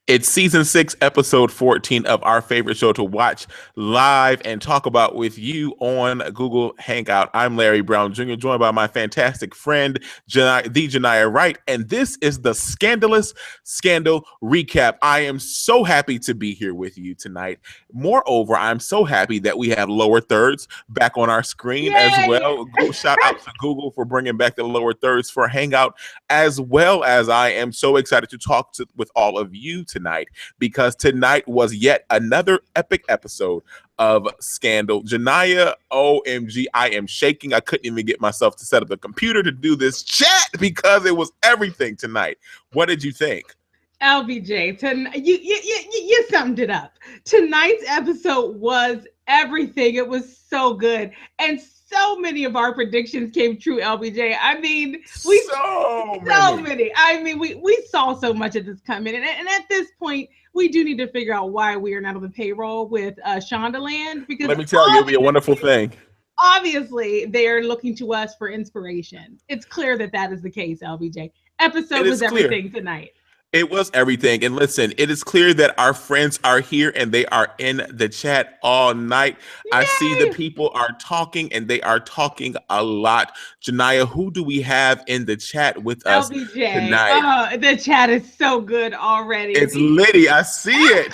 It's season 6, episode 14 of our favorite show to watch live and talk about with you on Google Hangout. I'm Larry Brown Jr., joined by my fantastic friend, the Janiyah Wright, and this is the Scandalous Scandal Recap. I am so happy to be here with you tonight. Moreover, I'm so happy that we have Lower Thirds back on our screen as well. Shout out to Google for bringing back the Lower Thirds for Hangout, as well as I am so excited to talk with all of you tonight, because tonight was yet another epic episode of Scandal. Janiyah, OMG, I am shaking. I couldn't even get myself to set up the computer to do this chat because it was everything tonight. What did you think? LBJ, you summed it up. Tonight's episode was everything. It was so good. And so many of our predictions came true, LBJ. I mean, so many. I mean, we saw so much of this coming. And at this point, we do need to figure out why we are not on the payroll with Shondaland. Because let me tell you, it'll be a wonderful thing. Obviously, they're looking to us for inspiration. It's clear that is the case, LBJ. Episode was everything tonight. It was everything. And listen, it is clear that our friends are here and they are in the chat all night. Yay! I see the people are talking and they are talking a lot. Janiyah, who do we have in the chat with us tonight? Oh, the chat is so good already. It's Liddy. I see it.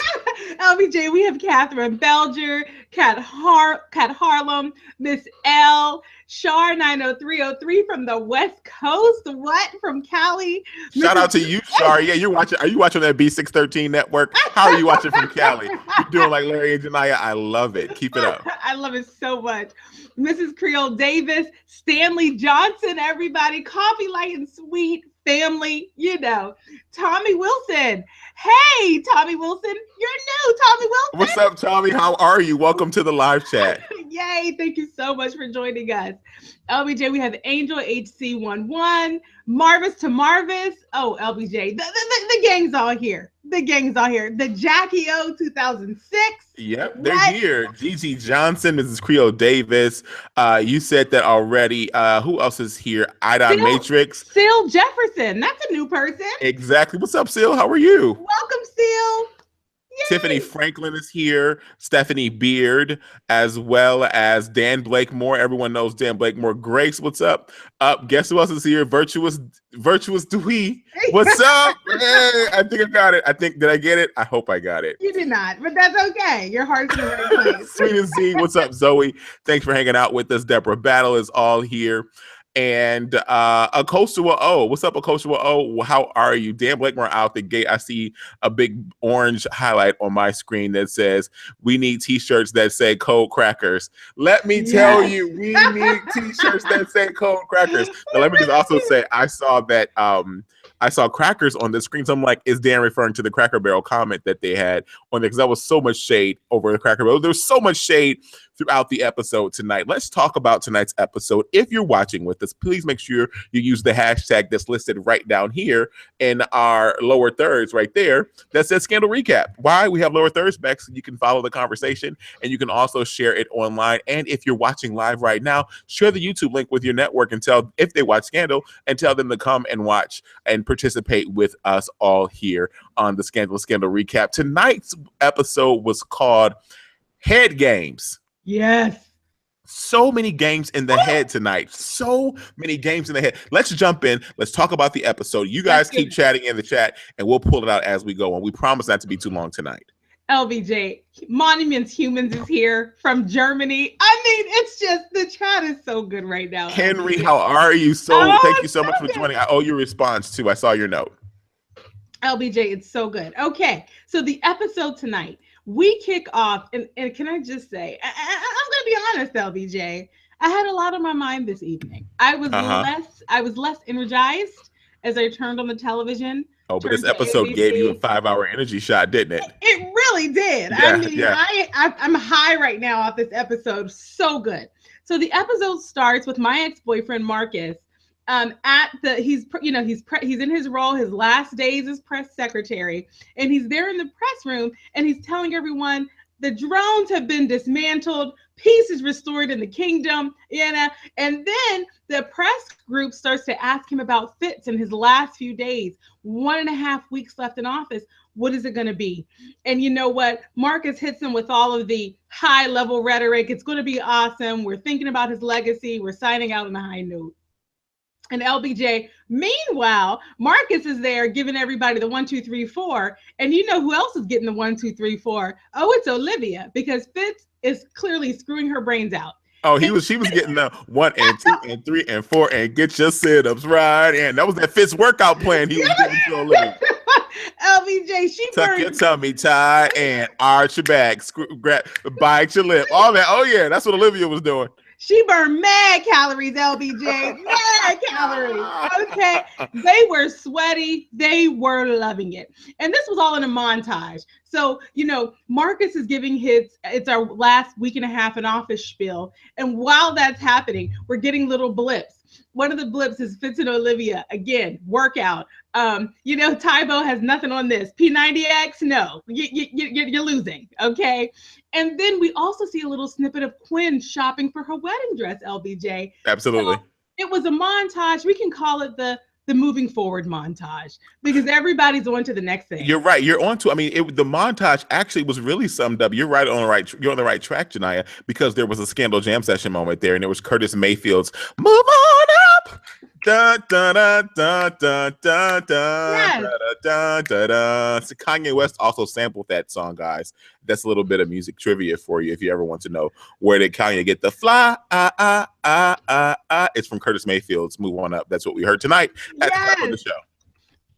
LBJ, we have Catherine Belger, Kat Harlem, Miss L, Shar 90303 from the West Coast. What? From Cali? Shout out to you, Shar. Yeah, you're watching. Are you watching that B613 network? How are you watching from Cali? You're doing like Larry and Janiyah. I love it. Keep it up. I love it so much. Mrs. Creole Davis, Stanley Johnson, everybody. Coffee Light and Sweet family, you know. Tommy Wilson. Hey, Tommy Wilson. You're new, Tommy Wilson. What's up, Tommy? How are you? Welcome to the live chat. Yay. Thank you so much for joining us. LBJ, we have Angel HC11, Marvis to Marvis. Oh, LBJ. The gang's all here. The gang's all here. The Jackie O 2006. Yep, they're here. Gigi Johnson, Mrs. Creole Davis. You said that already. Who else is here? Ida Matrix. Seal Jefferson. That's a new person. Exactly. What's up, Seal? How are you? Welcome, Seal. Yay. Tiffany Franklin is here. Stephanie Beard, as well as Dan Blakemore. Everyone knows Dan Blakemore. Grace, what's up? Guess who else is here? Virtuous Dewey. What's up? Hey, I think I got it. Did I get it? I hope I got it. You did not, but that's okay. Your heart's in the right place. Sweet and Z, what's up, Zoe? Thanks for hanging out with us. Deborah Battle is all here. And Akoshua O. What's up, Akoshua O? How are you? Dan Blakemore out the gate. I see a big orange highlight on my screen that says, we need t-shirts that say Cold Crackers. Let me tell you, we need t-shirts that say Cold Crackers. Now, let me just also say, I saw that I saw crackers on the screen. So I'm like, is Dan referring to the Cracker Barrel comment that they had on there? Because that was so much shade over the Cracker Barrel. There's so much shade throughout the episode tonight. Let's talk about tonight's episode. If you're watching with us, please make sure you use the hashtag that's listed right down here in our lower thirds right there that says Scandal Recap. Why? We have lower thirds back so you can follow the conversation and you can also share it online. And if you're watching live right now, share the YouTube link with your network and tell, if they watch Scandal, and tell them to come and watch and participate with us all here on the Scandal Recap. Tonight's episode was called Head Games. Yes. So many games in the head tonight. So many games in the head. Let's jump in. Let's talk about the episode. You guys keep chatting in the chat and we'll pull it out as we go. And we promise not to be too long tonight. LBJ, Monuments Humans is here from Germany. I mean, it's just, the chat is so good right now. Henry, how are you? Thank you so much for joining. I owe you a response too. I saw your note. LBJ, it's so good. Okay, so the episode tonight, we kick off, and can I just say, I'm going to be honest, LBJ, I had a lot on my mind this evening. I was less energized as I turned on the television. Oh, but this episode gave you a 5-hour energy shot, didn't it? It really did. I'm high right now off this episode. So good. So the episode starts with my ex-boyfriend Marcus. He's in his role, his last days as press secretary, and he's there in the press room and he's telling everyone the drones have been dismantled, Peace is restored in the kingdom, and then the press group starts to ask him about Fitz in his last few days, 1.5 weeks left in office. What is it going to be? And you know what? Marcus hits him with all of the high level rhetoric. It's going to be awesome. We're thinking about his legacy. We're signing out on a high note. And LBJ, meanwhile, Marcus is there giving everybody the 1, 2, 3, 4. And you know who else is getting the 1, 2, 3, 4? Oh, it's Olivia, because Fitz is clearly screwing her brains out. Oh, she was getting the 1 and 2 and 3 and 4 and get your sit-ups right. And that was that Fitz workout plan he was giving to Olivia. LBJ, she tuck your tummy tie and arch your back, bite your lip, all that. Oh yeah, that's what Olivia was doing. She burned mad calories, LBJ. Mad calories. Okay. They were sweaty. They were loving it. And this was all in a montage. So, Marcus is giving it's our last week and a half in office spiel. And while that's happening, we're getting little blips. One of the blips is Fitz and Olivia. Again, workout. Tybo has nothing on this. P90X, no. You're losing, okay? And then we also see a little snippet of Quinn shopping for her wedding dress, LBJ. Absolutely. So it was a montage. We can call it the moving forward montage, because everybody's on to the next thing. You're right. You're on to, the montage actually was really summed up. You're on the right track, Janiyah, because there was a Scandal Jam session moment there, and it was Curtis Mayfield's "Move On Up." Dun, dun, dun, dun, dun, dun, dun, Yes. dun, dun, dun. So Kanye West also sampled that song, guys. That's a little bit of music trivia for you if you ever want to know where did Kanye get the fly. It's from Curtis Mayfield's "Move On Up." That's what we heard tonight at the top of the show.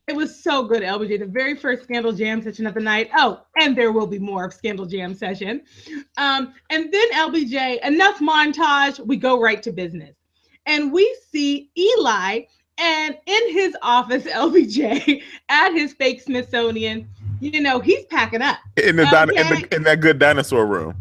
It was so good, LBJ. The very first Scandal Jam session of the night. Oh, and there will be more of Scandal Jam session. And then LBJ, enough montage. We go right to business. And we see Eli, and in his office, LBJ, at his fake Smithsonian, he's packing up. In that good dinosaur room.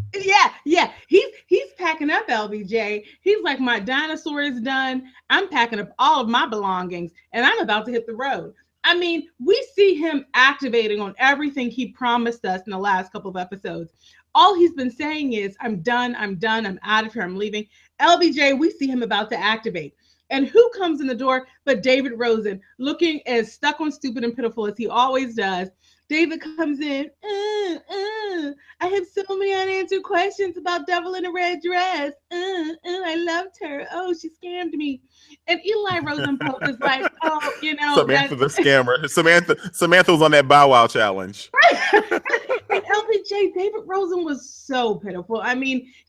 Yeah. He's packing up, LBJ. He's like, my dinosaur is done. I'm packing up all of my belongings, and I'm about to hit the road. We see him activating on everything he promised us in the last couple of episodes. All he's been saying is, I'm done, I'm out of here, I'm leaving. LBJ, we see him about to activate. And who comes in the door but David Rosen, looking as stuck on stupid and pitiful as he always does. David comes in, I have so many unanswered questions about Devil in a Red Dress. I loved her. Oh, she scammed me. And Eli Rosenpope is like, Samantha the scammer. Samantha was on that Bow Wow challenge. And LBJ, David Rosen was so pitiful.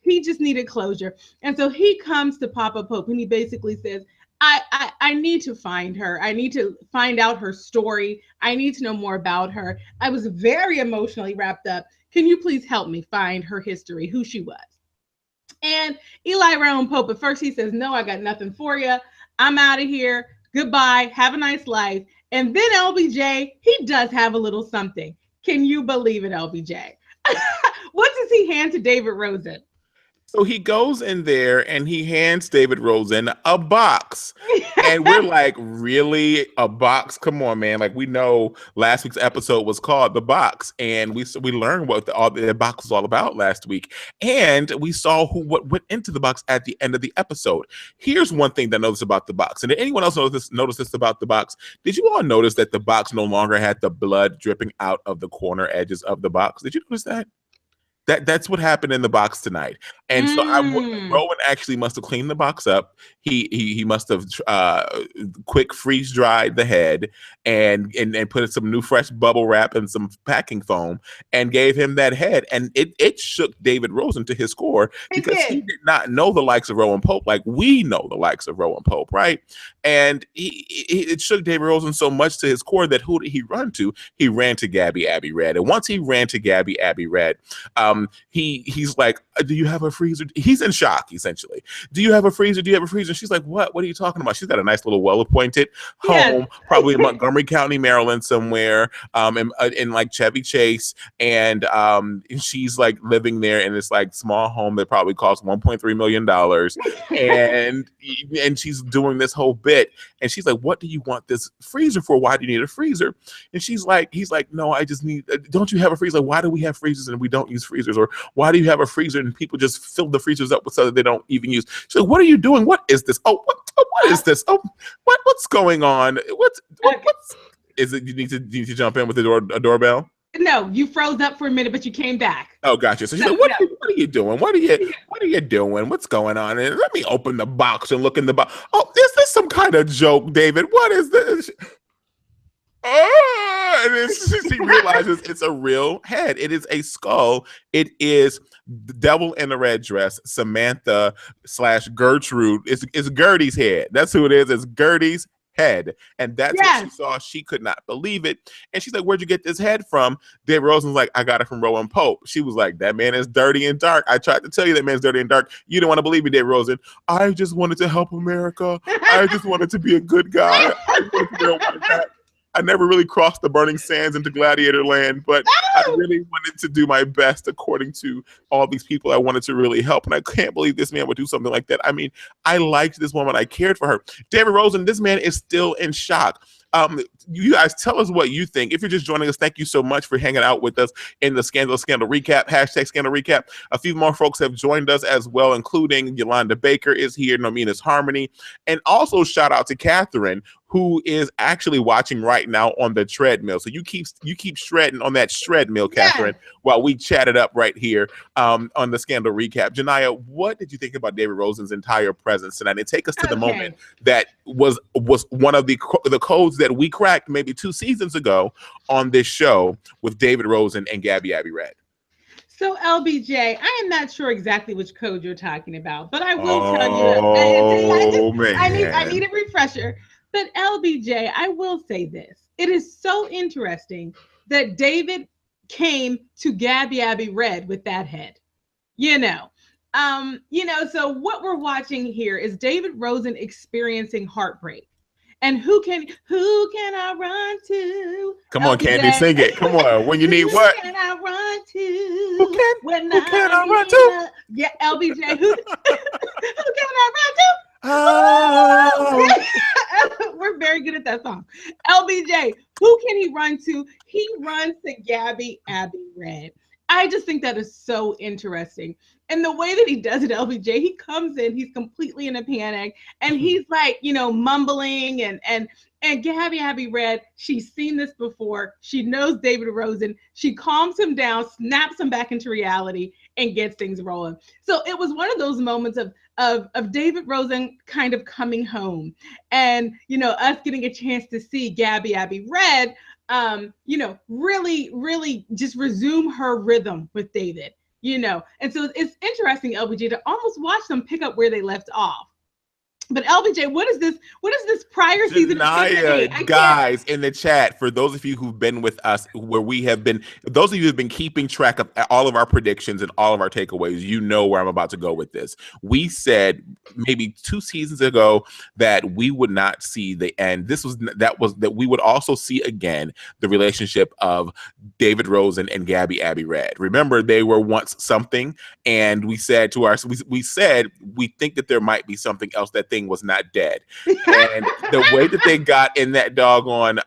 He just needed closure. And so he comes to Papa Pope and he basically says, I need to find her. I need to find out her story. I need to know more about her. I was very emotionally wrapped up. Can you please help me find her history, who she was? And Eli Rosenpope, at first he says, no, I got nothing for you. I'm out of here. Goodbye. Have a nice life. And then LBJ, he does have a little something. Can you believe it, LBJ? What does he hand to David Rosen? So he goes in there and he hands David Rosen a box. And we're like, really? A box? Come on, man. Like, we know last week's episode was called The Box. And we learned what the box was all about last week. And we saw what went into the box at the end of the episode. Here's one thing that I noticed about the box. And did anyone else notice this about the box? Did you all notice that the box no longer had the blood dripping out of the corner edges of the box? Did you notice that? That's what happened in the box tonight. And so Rowan actually must have cleaned the box up. He must have quick freeze dried the head and put some new fresh bubble wrap and some packing foam and gave him that head. And it shook David Rosen to his core because he did not know the likes of Rowan Pope like we know the likes of Rowan Pope, right? And it shook David Rosen so much to his core that who did he run to? He ran to Gabby Abby Red. And once he ran to Gabby Abby Red, he's like, do you have a freezer? He's in shock, essentially. Do you have a freezer? Do you have a freezer? And she's like, what are you talking about? She's got a nice little well-appointed home, probably in Montgomery County, Maryland, somewhere, in like Chevy Chase. And she's like living there in this like small home that probably costs $1.3 million. And she's doing this whole bit. And she's like, what do you want this freezer for? Why do you need a freezer? And he's like, no, I just need, don't you have a freezer? Like, why do we have freezers and we don't use freezers? freezers? Or why do you have a freezer and people just fill the freezers up with stuff that they don't even use? She's like, what are you doing? What is this? What is this? What's going on? What's is it? You need to jump in with a doorbell? No, you froze up for a minute, but you came back. Oh, gotcha. So she's like, what are you doing? What are you doing? What's going on? And let me open the box and look in the box. Oh, is this some kind of joke, David? What is this? And then she realizes it's a real head. It is a skull. It is the devil in the red dress, Samantha / Gertrude. It's Gertie's head. That's who it is. It's Gertie's head. And that's what she saw. She could not believe it. And she's like, where'd you get this head from? David Rosen's like, I got it from Rowan Pope. She was like, that man is dirty and dark. I tried to tell you that man's dirty and dark. You don't want to believe me, David Rosen. I just wanted to help America. I just wanted to be a good guy. I wanted to wear a white hat. I never really crossed the burning sands into Gladiator land, but I really wanted to do my best according to all these people I wanted to really help. And I can't believe this man would do something like that. I mean, I liked this woman. I cared for her. David Rosen, this man is still in shock. You guys tell us what you think. If you're just joining us, thank you so much for hanging out with us in the Scandal Recap, #Scandal Recap. A few more folks have joined us as well, including Yolanda Baker is here, Nomina's Harmony, and also shout out to Catherine, who is actually watching right now on the treadmill. So you keep shredding on that treadmill, Catherine, while we chat it up right here on the Scandal Recap. Janiyah, what did you think about David Rosen's entire presence tonight? And take us to the moment that was one of the codes that we cracked maybe 2 seasons ago on this show with David Rosen and Gabby Abby Red. So LBJ, I am not sure exactly which code you're talking about, but I will tell you. I need a refresher. But LBJ, I will say this. It is so interesting that David came to Gabby Abby Red with that head. So what we're watching here is David Rosen experiencing heartbreak. And who can I run to? Come on, Candy, sing it. Come on. When you need what? Who can I run to? Who can I run to? Yeah, LBJ. Who can I run to? Oh. We're very good at that song. LBJ, who can he run to? He runs to Gabby Abby Red. I just think that is so interesting. And the way that he does it, LBJ, he comes in, he's completely in a panic, and he's like, mumbling and Gabby Abby Red, she's seen this before. She knows David Rosen. She calms him down, snaps him back into reality, and gets things rolling. So it was one of those moments of David Rosen kind of coming home, and us getting a chance to see Gabby Abby Red, really just resume her rhythm with David. And so it's interesting, LBJ, to almost watch them pick up where they left off. But LBJ, what is this prior season? Guys in the chat, for those of you who've been with us, those of you who've been keeping track of all of our predictions and all of our takeaways, you know where I'm about to go with this. We said maybe 2 seasons ago that we would not see the end. That we would also see again the relationship of David Rosen and Gabby Abby Red. Remember, they were once something, and we said we think that there might be something else. That thing was not dead. And the way that they got in that doggone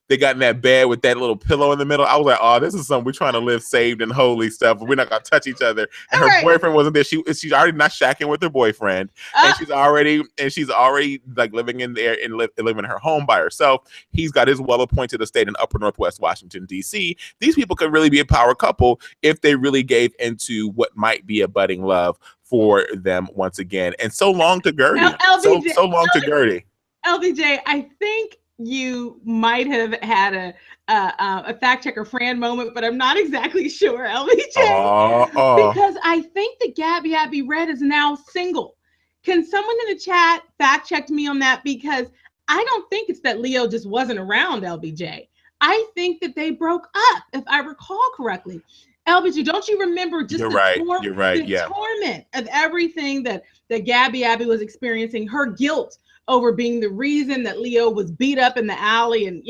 they got in that bed with that little pillow in the middle, I was like, oh, this is something we're trying to live saved and holy stuff. We're not gonna touch each other. And her boyfriend wasn't there. She's already not shacking with her boyfriend, and she's already like living in there and living in her home by herself. He's got his well-appointed estate in Upper Northwest Washington, D.C. These people could really be a power couple if they really gave into what might be a budding love for them once again. And so long to Gertie. Now, LBJ, so long to Gertie. LBJ, I think you might have had a fact checker Fran moment, but I'm not exactly sure, LBJ, because I think that Gabby Abby Red is now single. Can someone in the chat fact check me on that? Because I don't think it's that Leo just wasn't around, LBJ. I think that they broke up, if I recall correctly. LBJ, don't you remember just the torment of everything that Gabby Abby was experiencing, her guilt over being the reason that Leo was beat up in the alley and,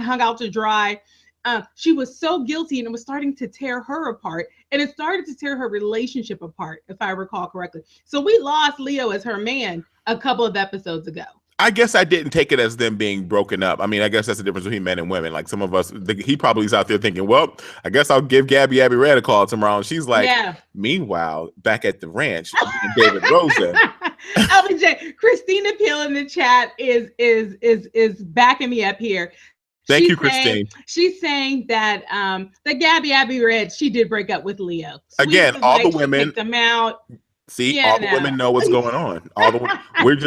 hung out to dry. She was so guilty, and it was starting to tear her apart, and it started to tear her relationship apart, if I recall correctly. So we lost Leo as her man a couple of episodes ago. I guess I didn't take it as them being broken up. I mean, I guess that's the difference between men and women. Like some of us, he probably is out there thinking, well, I guess I'll give Gabby Red a call tomorrow. And she's like, Yeah. meanwhile, back at the ranch, me and David Rosen. LBJ, Christina Peel in the chat is backing me up here. Thank you, Christine. She's saying that that Gabby Red, she did break up with Leo. Again, all the women kicked them out. See, all the women know what's going on.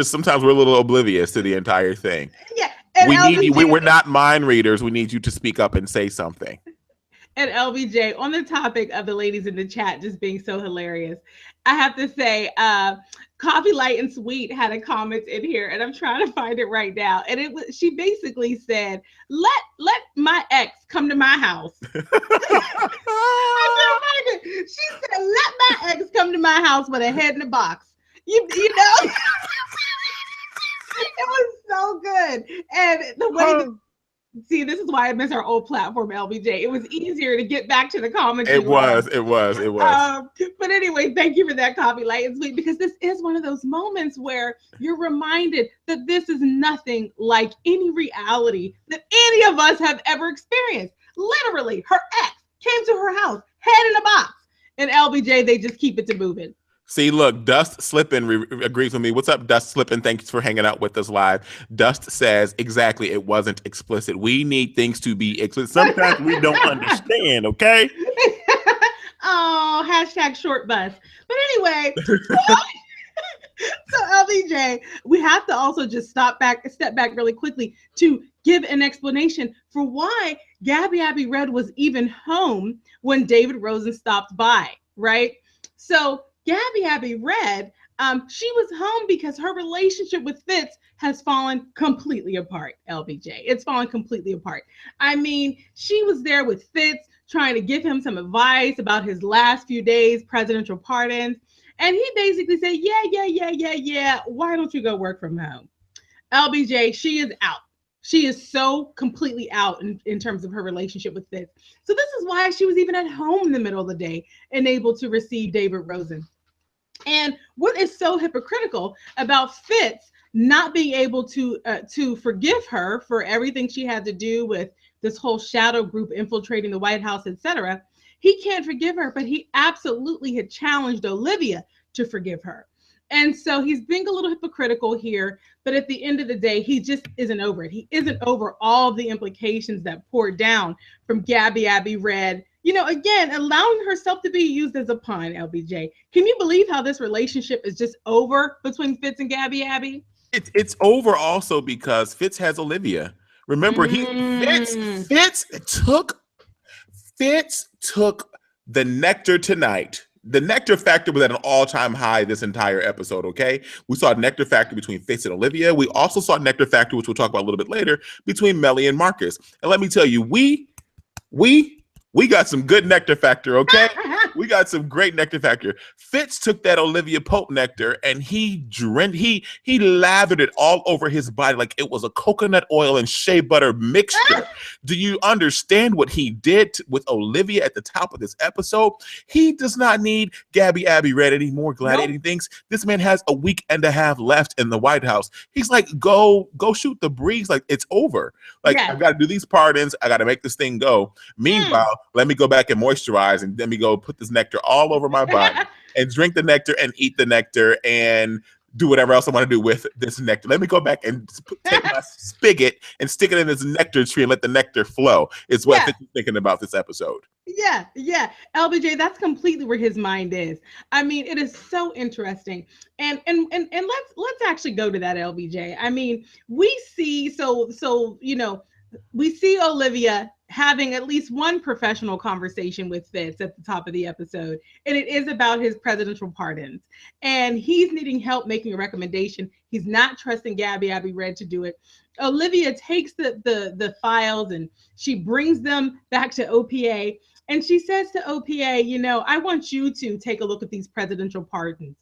Sometimes we're a little oblivious to the entire thing. Yeah, we're not mind readers. We need you to speak up and say something. And LBJ, on the topic of the ladies in the chat just being so hilarious, I have to say, Coffee Light and Sweet had a comment in here, and I'm trying to find it right now. And she basically said, "Let my ex come to my house." She said, "Let my ex come to my house with a head in a box." You know, it was so good, and the way. See, this is why I miss our old platform, LBJ. It was easier to get back to the comments. It was. But anyway, thank you for that, Coffee Light and Sweet, because this is one of those moments where you're reminded that this is nothing like any reality that any of us have ever experienced. Literally, her ex came to her house, head in a box, and LBJ, they just keep it to moving. See, look, Dust Slippin agrees with me. What's up, Dust Slippin? Thanks for hanging out with us live. Dust says, exactly, it wasn't explicit. We need things to be explicit. Sometimes we don't understand, okay? Oh, hashtag short bus. But anyway, so LBJ, we have to also just step back really quickly to give an explanation for why Gabby Red was even home when David Rosen stopped by, right? So Gabby Red, she was home because her relationship with Fitz has fallen completely apart, LBJ. It's fallen completely apart. I mean, she was there with Fitz trying to give him some advice about his last few days, presidential pardons. And he basically said, yeah. Why don't you go work from home? LBJ, she is out. She is so completely out in terms of her relationship with Fitz. So this is why she was even at home in the middle of the day and able to receive David Rosen. And what is so hypocritical about Fitz not being able to forgive her for everything she had to do with this whole shadow group infiltrating the White House, etc. He can't forgive her, but he absolutely had challenged Olivia to forgive her. And so he's being a little hypocritical here, but at the end of the day, he just isn't over it. He isn't over all the implications that poured down from Gabby Red, you know, again, allowing herself to be used as a pawn, LBJ. Can you believe how this relationship is just over between Fitz and Gabby? It's over also because Fitz has Olivia. Remember, Fitz took the nectar tonight. The nectar factor was at an all-time high this entire episode, okay? We saw a nectar factor between Fitz and Olivia. We also saw a nectar factor, which we'll talk about a little bit later, between Mellie and Marcus. And let me tell you, we got some good nectar factor, okay? We got some great nectar factor. Fitz took that Olivia Pope nectar and he lathered it all over his body like it was a coconut oil and shea butter mixture. Do you understand what he did with Olivia at the top of this episode? He does not need Gabby Red anymore gladiating things. This man has a week and a half left in the White House. He's like, go shoot the breeze. Like, it's over. Like, I've got to do these pardons. I got to make this thing go. Meanwhile, let me go back and moisturize and let me go put this nectar all over my body and drink the nectar and eat the nectar and do whatever else I want to do with this nectar. Let me go back and take my spigot and stick it in this nectar tree and let the nectar flow. Is what Fitz is thinking about this episode. Yeah. LBJ, that's completely where his mind is. I mean, it is so interesting. And let's actually go to that, LBJ. I mean, we see we see Olivia having at least one professional conversation with Fitz at the top of the episode, and it is about his presidential pardons. And he's needing help making a recommendation. He's not trusting Gabby Red to do it. Olivia takes the files and she brings them back to OPA, and she says to OPA, I want you to take a look at these presidential pardons,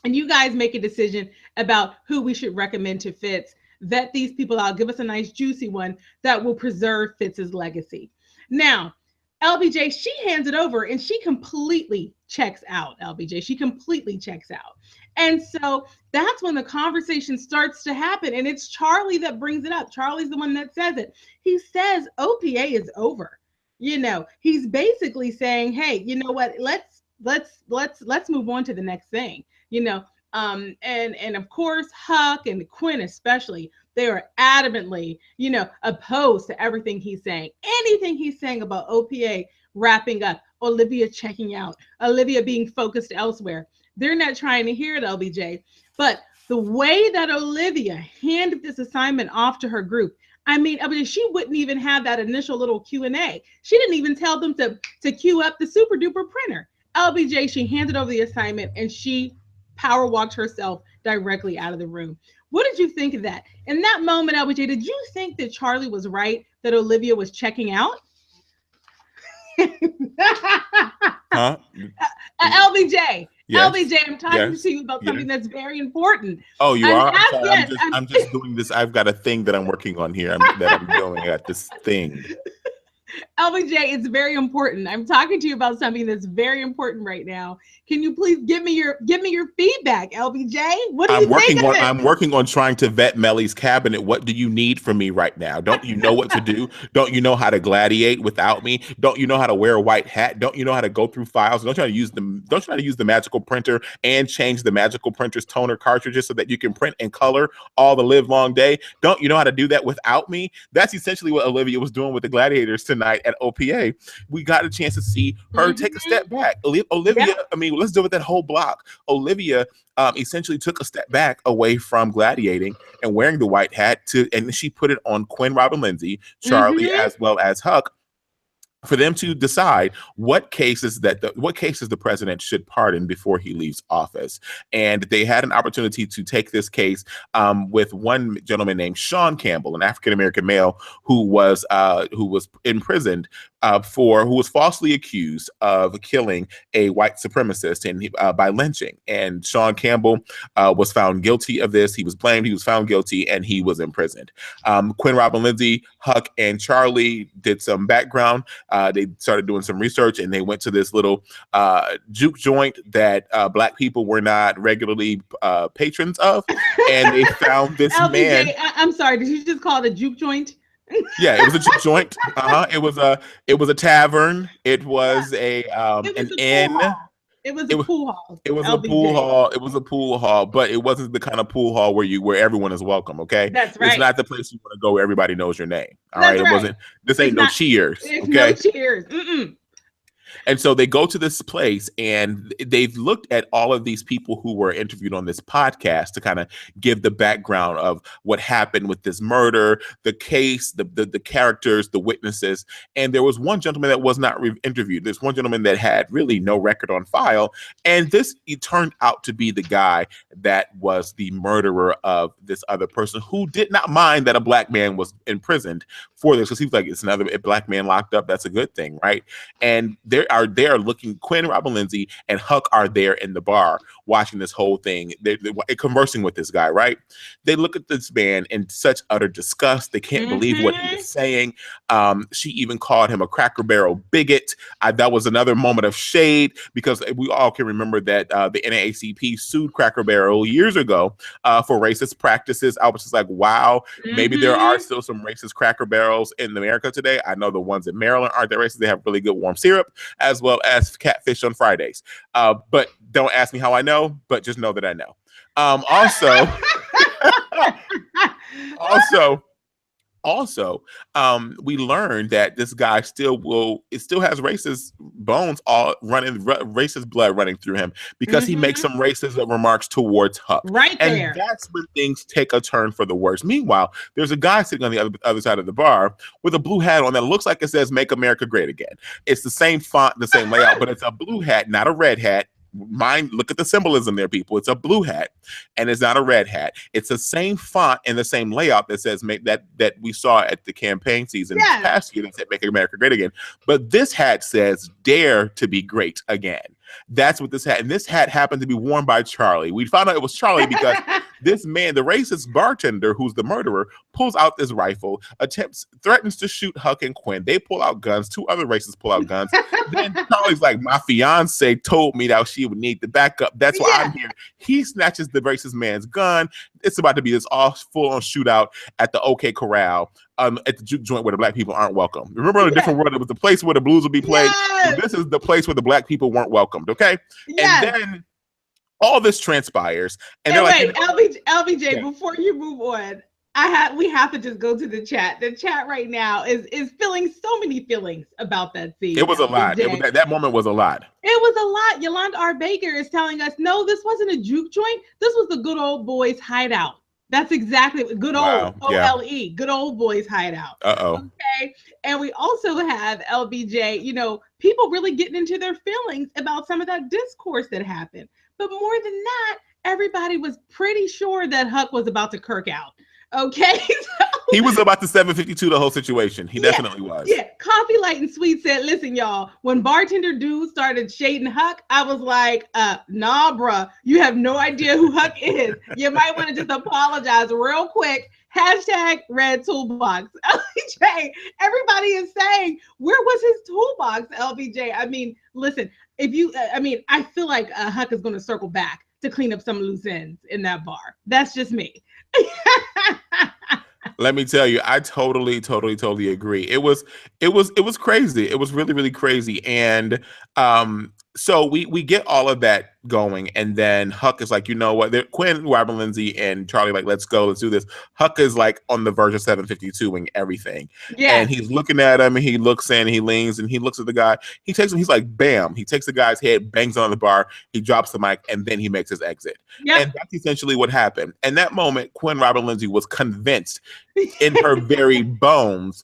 and you guys make a decision about who we should recommend to Fitz. Vet these people out, give us a nice juicy one that will preserve Fitz's legacy. Now, LBJ, she hands it over and she completely checks out. LBJ, she completely checks out. And so that's when the conversation starts to happen. And it's Charlie that brings it up. Charlie's the one that says it. He says OPA is over. He's basically saying, hey, you know what? Let's move on to the next thing. And of course, Huck and Quinn especially, they are adamantly, opposed to everything he's saying. Anything he's saying about OPA wrapping up, Olivia checking out, Olivia being focused elsewhere. They're not trying to hear it, LBJ. But the way that Olivia handed this assignment off to her group, I mean, she wouldn't even have that initial little Q&A. She didn't even tell them to queue up the super duper printer. LBJ, she handed over the assignment and she power walked herself directly out of the room. What did you think of that? In that moment, LBJ, did you think that Charlie was right that Olivia was checking out? Huh? LBJ. Yes. LBJ, I'm talking to you about something that's very important. Oh, you are? I'm just doing this. I've got a thing that I'm working on here. I'm doing. I got this thing. LBJ, it's very important. I'm talking to you about something that's very important right now. Can you please give me your feedback, LBJ? What do you think of it? I'm working on trying to vet Mellie's cabinet. What do you need from me right now? Don't you know what to do? Don't you know how to gladiate without me? Don't you know how to wear a white hat? Don't you know how to go through files? Don't try to use the magical printer and change the magical printer's toner cartridges so that you can print and color all the live long day? Don't you know how to do that without me? That's essentially what Olivia was doing with the Gladiators tonight at OPA. We got a chance to see her take a step back. Olivia, I mean, let's deal with that whole block. Olivia essentially took a step back away from gladiating and wearing the white hat and she put it on Quinn, Robin, Lindsay, Charlie, as well as Huck, for them to decide what cases the president should pardon before he leaves office. And they had an opportunity to take this case with one gentleman named Sean Campbell, an African-American male who was imprisoned who was falsely accused of killing a white supremacist and by lynching. And Sean Campbell was found guilty of this. He was blamed, he was found guilty, and he was imprisoned. Quinn, Robin, Lindsay, Huck, and Charlie did some background. They started doing some research and they went to this little juke joint that Black people were not regularly patrons of. And they found this LBJ, man. I'm sorry, did you just call it a juke joint? Yeah, it was a juke joint. It was a tavern. It was an inn. It was a pool hall. It was LBJ. A pool hall. It was a pool hall, but it wasn't the kind of pool hall where everyone is welcome. Okay, that's right. It's not the place you want to go where everybody knows your name. All right, it wasn't. This ain't no Cheers. It's okay, no Cheers. Mm-mm. And so they go to this place and they've looked at all of these people who were interviewed on this podcast to kind of give the background of what happened with this murder, the case, the characters, the witnesses. And there was one gentleman that was not interviewed. There's one gentleman that had really no record on file. And it turned out to be the guy that was the murderer of this other person who did not mind that a Black man was imprisoned for this, because he was like, it's another Black man locked up. That's a good thing, right? And they are looking. Quinn, Robin, Lindsay, and Huck are there in the bar watching this whole thing. They're conversing with this guy, right? They look at this man in such utter disgust. They can't believe what he was saying. She even called him a Cracker Barrel bigot. That was another moment of shade, because we all can remember that the NAACP sued Cracker Barrel years ago for racist practices. I was just like, wow, maybe there are still some racist Cracker Barrels in America today. I know the ones in Maryland aren't that racist. They have really good warm syrup, as well as catfish on Fridays. But don't ask me how I know, but just know that I know. Also, we learned that this guy still has racist bones, racist blood running through him, because he makes some racist remarks towards Huck. Right there. And that's when things take a turn for the worse. Meanwhile, there's a guy sitting on the other side of the bar with a blue hat on that looks like it says "Make America Great Again." It's the same font, the same layout, but it's a blue hat, not a red hat. Look at the symbolism there, people. It's a blue hat and it's not a red hat. It's the same font and the same layout that says that we saw at the campaign season this past year that said "Make America Great Again." But this hat says "Dare to be Great Again." That's what this hat, and this hat happened to be worn by Charlie. We found out it was Charlie because This man, the racist bartender who's the murderer, pulls out this rifle, threatens to shoot Huck and Quinn. They pull out guns. Two other racists pull out guns. Then Charlie's like, my fiance told me that she would need the backup. That's why I'm here. He snatches the racist man's gun. It's about to be this all full-on shootout at the OK Corral, at the juke joint where the black people aren't welcome. Remember, in a different world, it was the place where the blues would be played. This is the place where the black people weren't welcomed. Okay, and then all this transpires, and they're wait, like, LBJ, before you move on, we have to just go to the chat. The chat right now is feeling so many feelings about that scene. It was a lot. That moment was a lot. It was a lot. Yolanda R. Baker is telling us, no, this wasn't a juke joint. This was the good old boys hideout. That's exactly what good old OLE, good old boys hideout. Okay. And we also have LBJ, people really getting into their feelings about some of that discourse that happened. But more than that, everybody was pretty sure that Huck was about to kirk out. Okay. He was about to 752 the whole situation. He definitely was. Yeah. Coffee Light and Sweet said, listen, y'all, when bartender dude started shading Huck, I was like, nah, bruh, you have no idea who Huck is. You might want to just apologize real quick. Hashtag red toolbox. LBJ, everybody is saying, where was his toolbox, LBJ? I mean, listen, I feel like Huck is going to circle back to clean up some loose ends in that bar. That's just me. Let me tell you, I totally agree. It was crazy. It was really, really crazy. And so we get all of that going, and then Huck is like, you know what? Quinn, Robin, Lindsay, and Charlie like, let's go, let's do this. Huck is like on the verge of 752ing everything. Yeah. And he's looking at him, and he looks in, and he leans, and he looks at the guy. He takes him, he's like, bam. He takes the guy's head, bangs on the bar, he drops the mic, and then he makes his exit. Yep. And that's essentially what happened. And that moment, Quinn, Robin, Lindsay was convinced in her very bones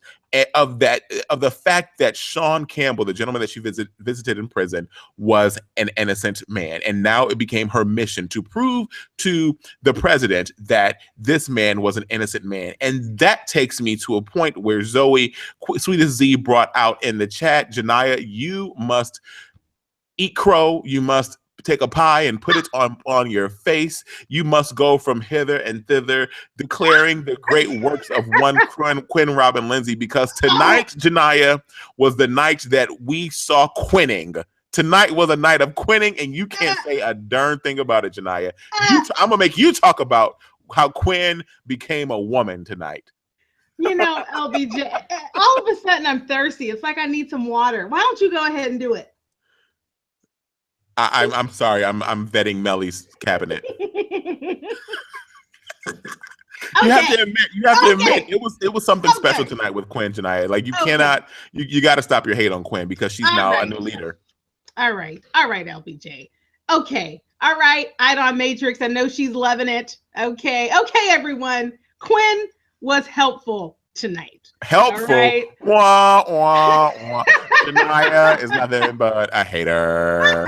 of the fact that Sean Campbell, the gentleman that she visited in prison, was an innocent man. And now it became her mission to prove to the president that this man was an innocent man. And that takes me to a point where Zoe, Sweetest Z, brought out in the chat, Janiyah, you must eat crow. You must take a pie and put it on your face. You must go from hither and thither, declaring the great works of one Quinn, Robin, Lindsay, because tonight, Janiyah, was the night that we saw quinning. Tonight was a night of quinning, and you can't say a darn thing about it, Janiyah. I'm gonna make you talk about how Quinn became a woman tonight. LBJ, all of a sudden I'm thirsty. It's like I need some water. Why don't you go ahead and do it? I'm sorry. I'm vetting Mellie's cabinet. You have to admit, it was something special tonight with Quinn, Janiyah. Like, you cannot, you got to stop your hate on Quinn, because she's now a new leader. All right, LBJ. Okay, all right. Idon Matrix, I know she's loving it. Okay, everyone. Quinn was helpful tonight. Helpful. Right? Wah, wah, wah. Janiyah is nothing but a hater.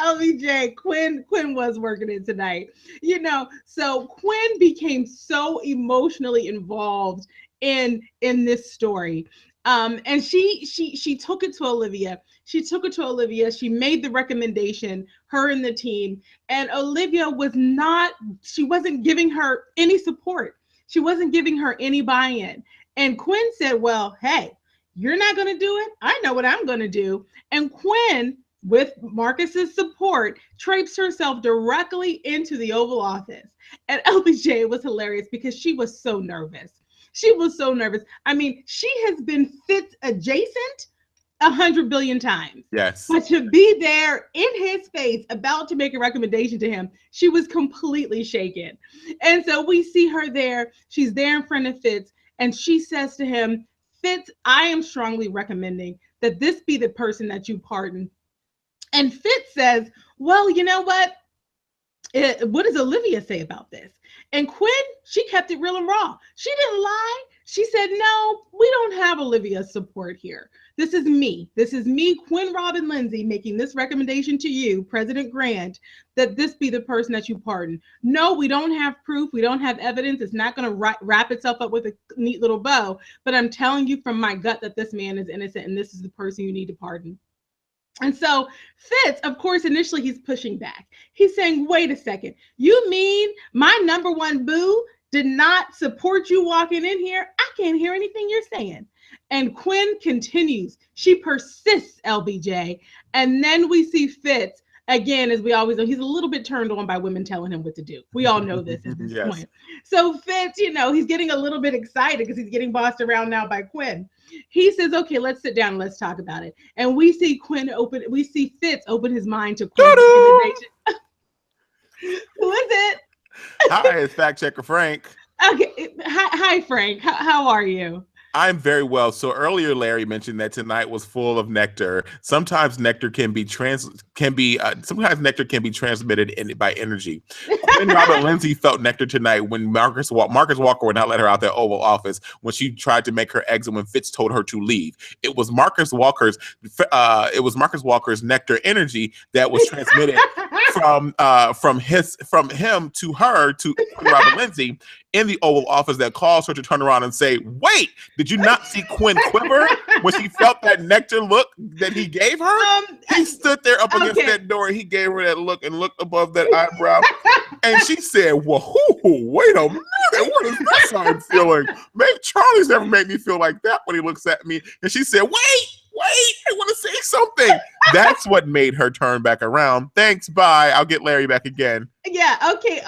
LBJ, Quinn was working it tonight. So Quinn became so emotionally involved in this story. And she took it to Olivia. She made the recommendation, her and the team. And Olivia wasn't giving her any support. She wasn't giving her any buy-in. And Quinn said, well, hey, you're not going to do it. I know what I'm going to do. And Quinn, with Marcus's support, traipsed herself directly into the Oval Office. And LBJ was hilarious because she was so nervous. I mean, she has been Fitz adjacent 100 billion times. Yes. But to be there in his face, about to make a recommendation to him, she was completely shaken. And so we see her there. She's there in front of Fitz, and she says to him, Fitz, I am strongly recommending that this be the person that you pardon. And Fitz says, well, you know what? What does Olivia say about this? And Quinn, she kept it real and raw. She didn't lie. She said, no, we don't have Olivia's support here. This is me, Quinn Robin Lindsay, making this recommendation to you, President Grant, that this be the person that you pardon. No, we don't have proof. We don't have evidence. It's not going to wrap itself up with a neat little bow. But I'm telling you from my gut that this man is innocent, and this is the person you need to pardon. And so Fitz, of course, initially he's pushing back. He's saying, wait a second, you mean my number one boo did not support you walking in here? I can't hear anything you're saying. And Quinn continues. She persists, LBJ. And then we see Fitz again, as we always know, he's a little bit turned on by women telling him what to do. We all know this at this Yes. point. So Fitz, he's getting a little bit excited because he's getting bossed around now by Quinn. He says, okay, let's sit down and let's talk about it. And we see Fitz open his mind to Quinn's recommendation. Who is it? Hi, it's Fact Checker Frank. Okay. Hi Frank. How are you? I'm very well. So earlier, Larry mentioned that tonight was full of nectar. Sometimes nectar can be sometimes nectar can be transmitted by energy. Quinn Robert Lindsay felt nectar tonight when Marcus Walker would not let her out the Oval Office when she tried to make her exit when Fitz told her to leave. It was Marcus Walker's nectar energy that was transmitted from him to her to Quinn Robert Lindsay in the Oval Office that caused her to turn around and say, wait, did you not see Quinn quiver when she felt that nectar look that he gave her? He stood there up against that door and he gave her that look and looked above that eyebrow. And she said, well, wait a minute, what is this I'm feeling? Maybe Charlie's never made me feel like that when he looks at me. And she said, wait, I want to say something. That's what made her turn back around. Thanks, bye. I'll get Larry back again. Yeah, okay.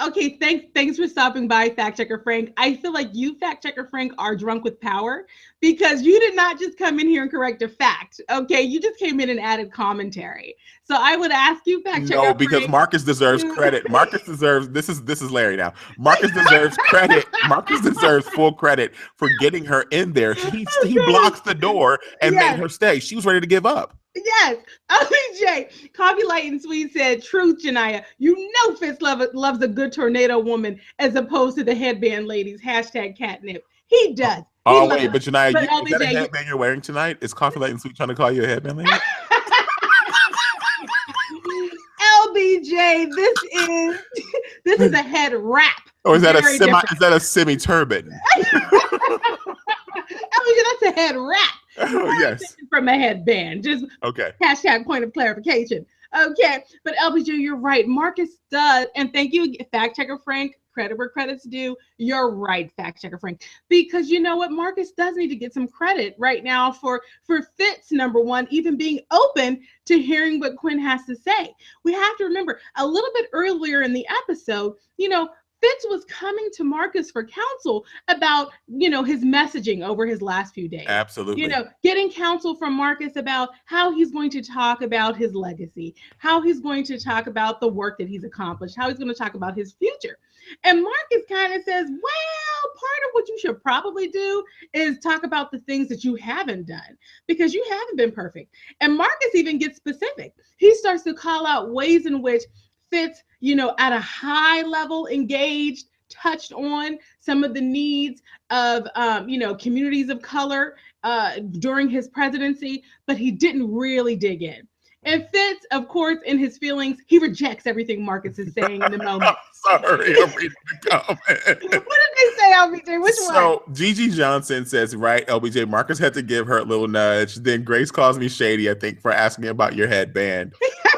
Thanks for stopping by, Fact Checker Frank. I feel like you, Fact Checker Frank, are drunk with power because you did not just come in here and correct a fact. Okay, you just came in and added commentary. So I would ask you, Fact Checker Frank. No, because Marcus deserves credit. Marcus deserves this is Larry now. Marcus deserves credit. Marcus deserves full credit for getting her in there. He blocks the door and made her stay. She was ready to give up. Yes. OJ, Coffee Light and Sweet said, truth, Janiyah. You know Fitz loves a good tornado woman as opposed to the headband ladies. #catnip. He does. Oh, wait, but Janiyah, is that a headband you're wearing tonight? Is Coffee Light and Sweet trying to call you a headband lady? LBJ, this is a head wrap. Or is that a semi-turban? LBJ, that's a head wrap. Oh, yes. From a headband. Just okay. #point of clarification. Okay. But LBJ, you're right. Marcus does. And thank you, Fact Checker Frank. Credit where credit's due. You're right, Fact Checker Frank. Because you know what? Marcus does need to get some credit right now for Fitz, number one, even being open to hearing what Quinn has to say. We have to remember a little bit earlier in the episode, Fitz was coming to Marcus for counsel about, his messaging over his last few days. Absolutely. Getting counsel from Marcus about how he's going to talk about his legacy, how he's going to talk about the work that he's accomplished, how he's going to talk about his future. And Marcus kind of says, well, part of what you should probably do is talk about the things that you haven't done because you haven't been perfect. And Marcus even gets specific. He starts to call out ways in which Fitz, at a high level engaged, touched on some of the needs of, communities of color during his presidency, but he didn't really dig in. And Fitz, of course, in his feelings, he rejects everything Marcus is saying in the moment. Sorry, I'm reading the comment. What did they say, LBJ? Which one? So Gigi Johnson says, right, LBJ, Marcus had to give her a little nudge. Then Grace calls me shady, I think, for asking about your headband.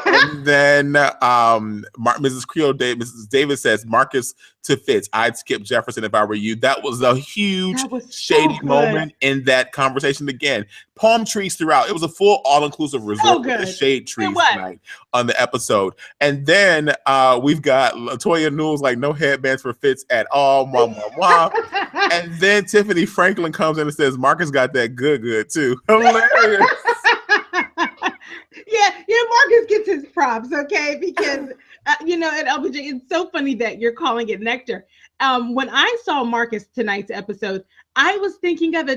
And then Mrs. Davis says, Marcus to Fitz, I'd skip Jefferson if I were you. That was a huge shady moment in that conversation. Again, palm trees throughout. It was a full all-inclusive resort with the shade trees tonight on the episode. And then we've got Latoya Newell's like, no headbands for Fitz at all. And then Tiffany Franklin comes in and says, Marcus got that good too. Hilarious. Yeah, Marcus gets his props, okay? Because, at LBJ, it's so funny that you're calling it nectar. When I saw Marcus tonight's episode, I was thinking of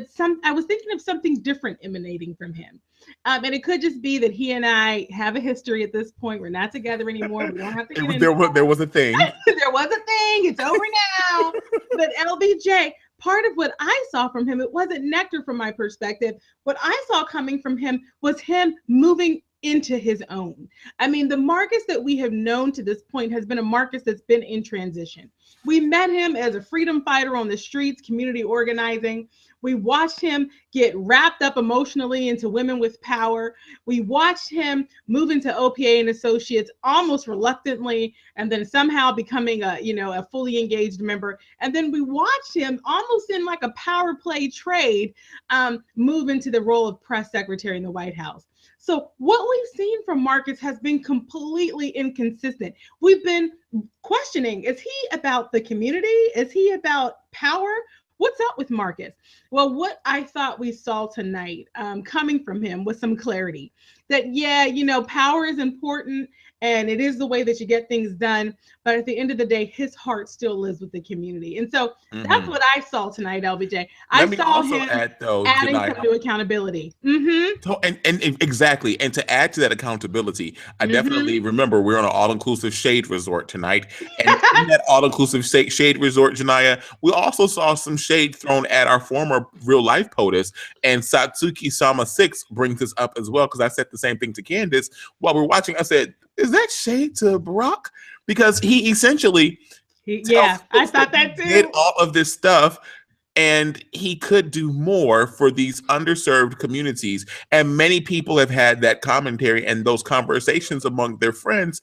something different emanating from him. And it could just be that he and I have a history at this point. We're not together anymore. We don't have to get into it. There was a thing. There was a thing. It's over now. But LBJ, part of what I saw from him, it wasn't nectar from my perspective. What I saw coming from him was him moving into his own. I mean, the Marcus that we have known to this point has been a Marcus that's been in transition. We met him as a freedom fighter on the streets, community organizing. We watched him get wrapped up emotionally into women with power. We watched him move into OPA and Associates almost reluctantly, and then somehow becoming a fully engaged member. And then we watched him almost in like a power play trade, move into the role of press secretary in the White House. So what we've seen from Marcus has been completely inconsistent. We've been questioning, is he about the community? Is he about power? What's up with Marcus? Well, what I thought we saw tonight coming from him was some clarity that, yeah, power is important and it is the way that you get things done. But at the end of the day, his heart still lives with the community. And so that's what I saw tonight, LBJ. I saw him adding some new accountability. And exactly. And to add to that accountability, I definitely remember we're on an all-inclusive shade resort tonight. And in that all-inclusive shade resort, Janaya, we also saw some shade thrown at our former real-life POTUS. And Satsuki-sama 6 brings this up as well, because I said the same thing to Candace while we were watching. I said, is that shade to Barack? Because he essentially I thought that too. Did all of this stuff, and he could do more for these underserved communities. And many people have had that commentary and those conversations among their friends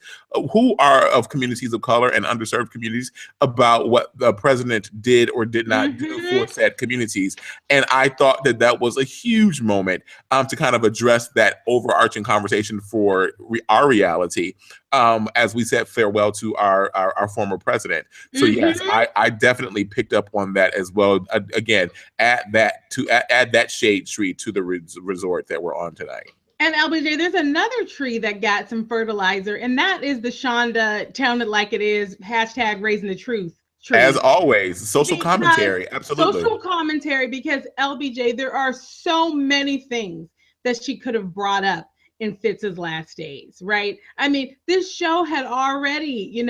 who are of communities of color and underserved communities about what the president did or did not do for said communities. And I thought that that was a huge moment to kind of address that overarching conversation for our reality as we said farewell to our former president. So yes, I definitely picked up on that as well. Again, add that shade tree to the resort that we're on tonight. And LBJ, there's another tree that got some fertilizer, and that is the Shonda Telling It Like It Is # Raising the Truth tree. As always, social commentary, absolutely. Social commentary, because LBJ, there are so many things that she could have brought up in Fitz's last days, right? I mean, this show had already,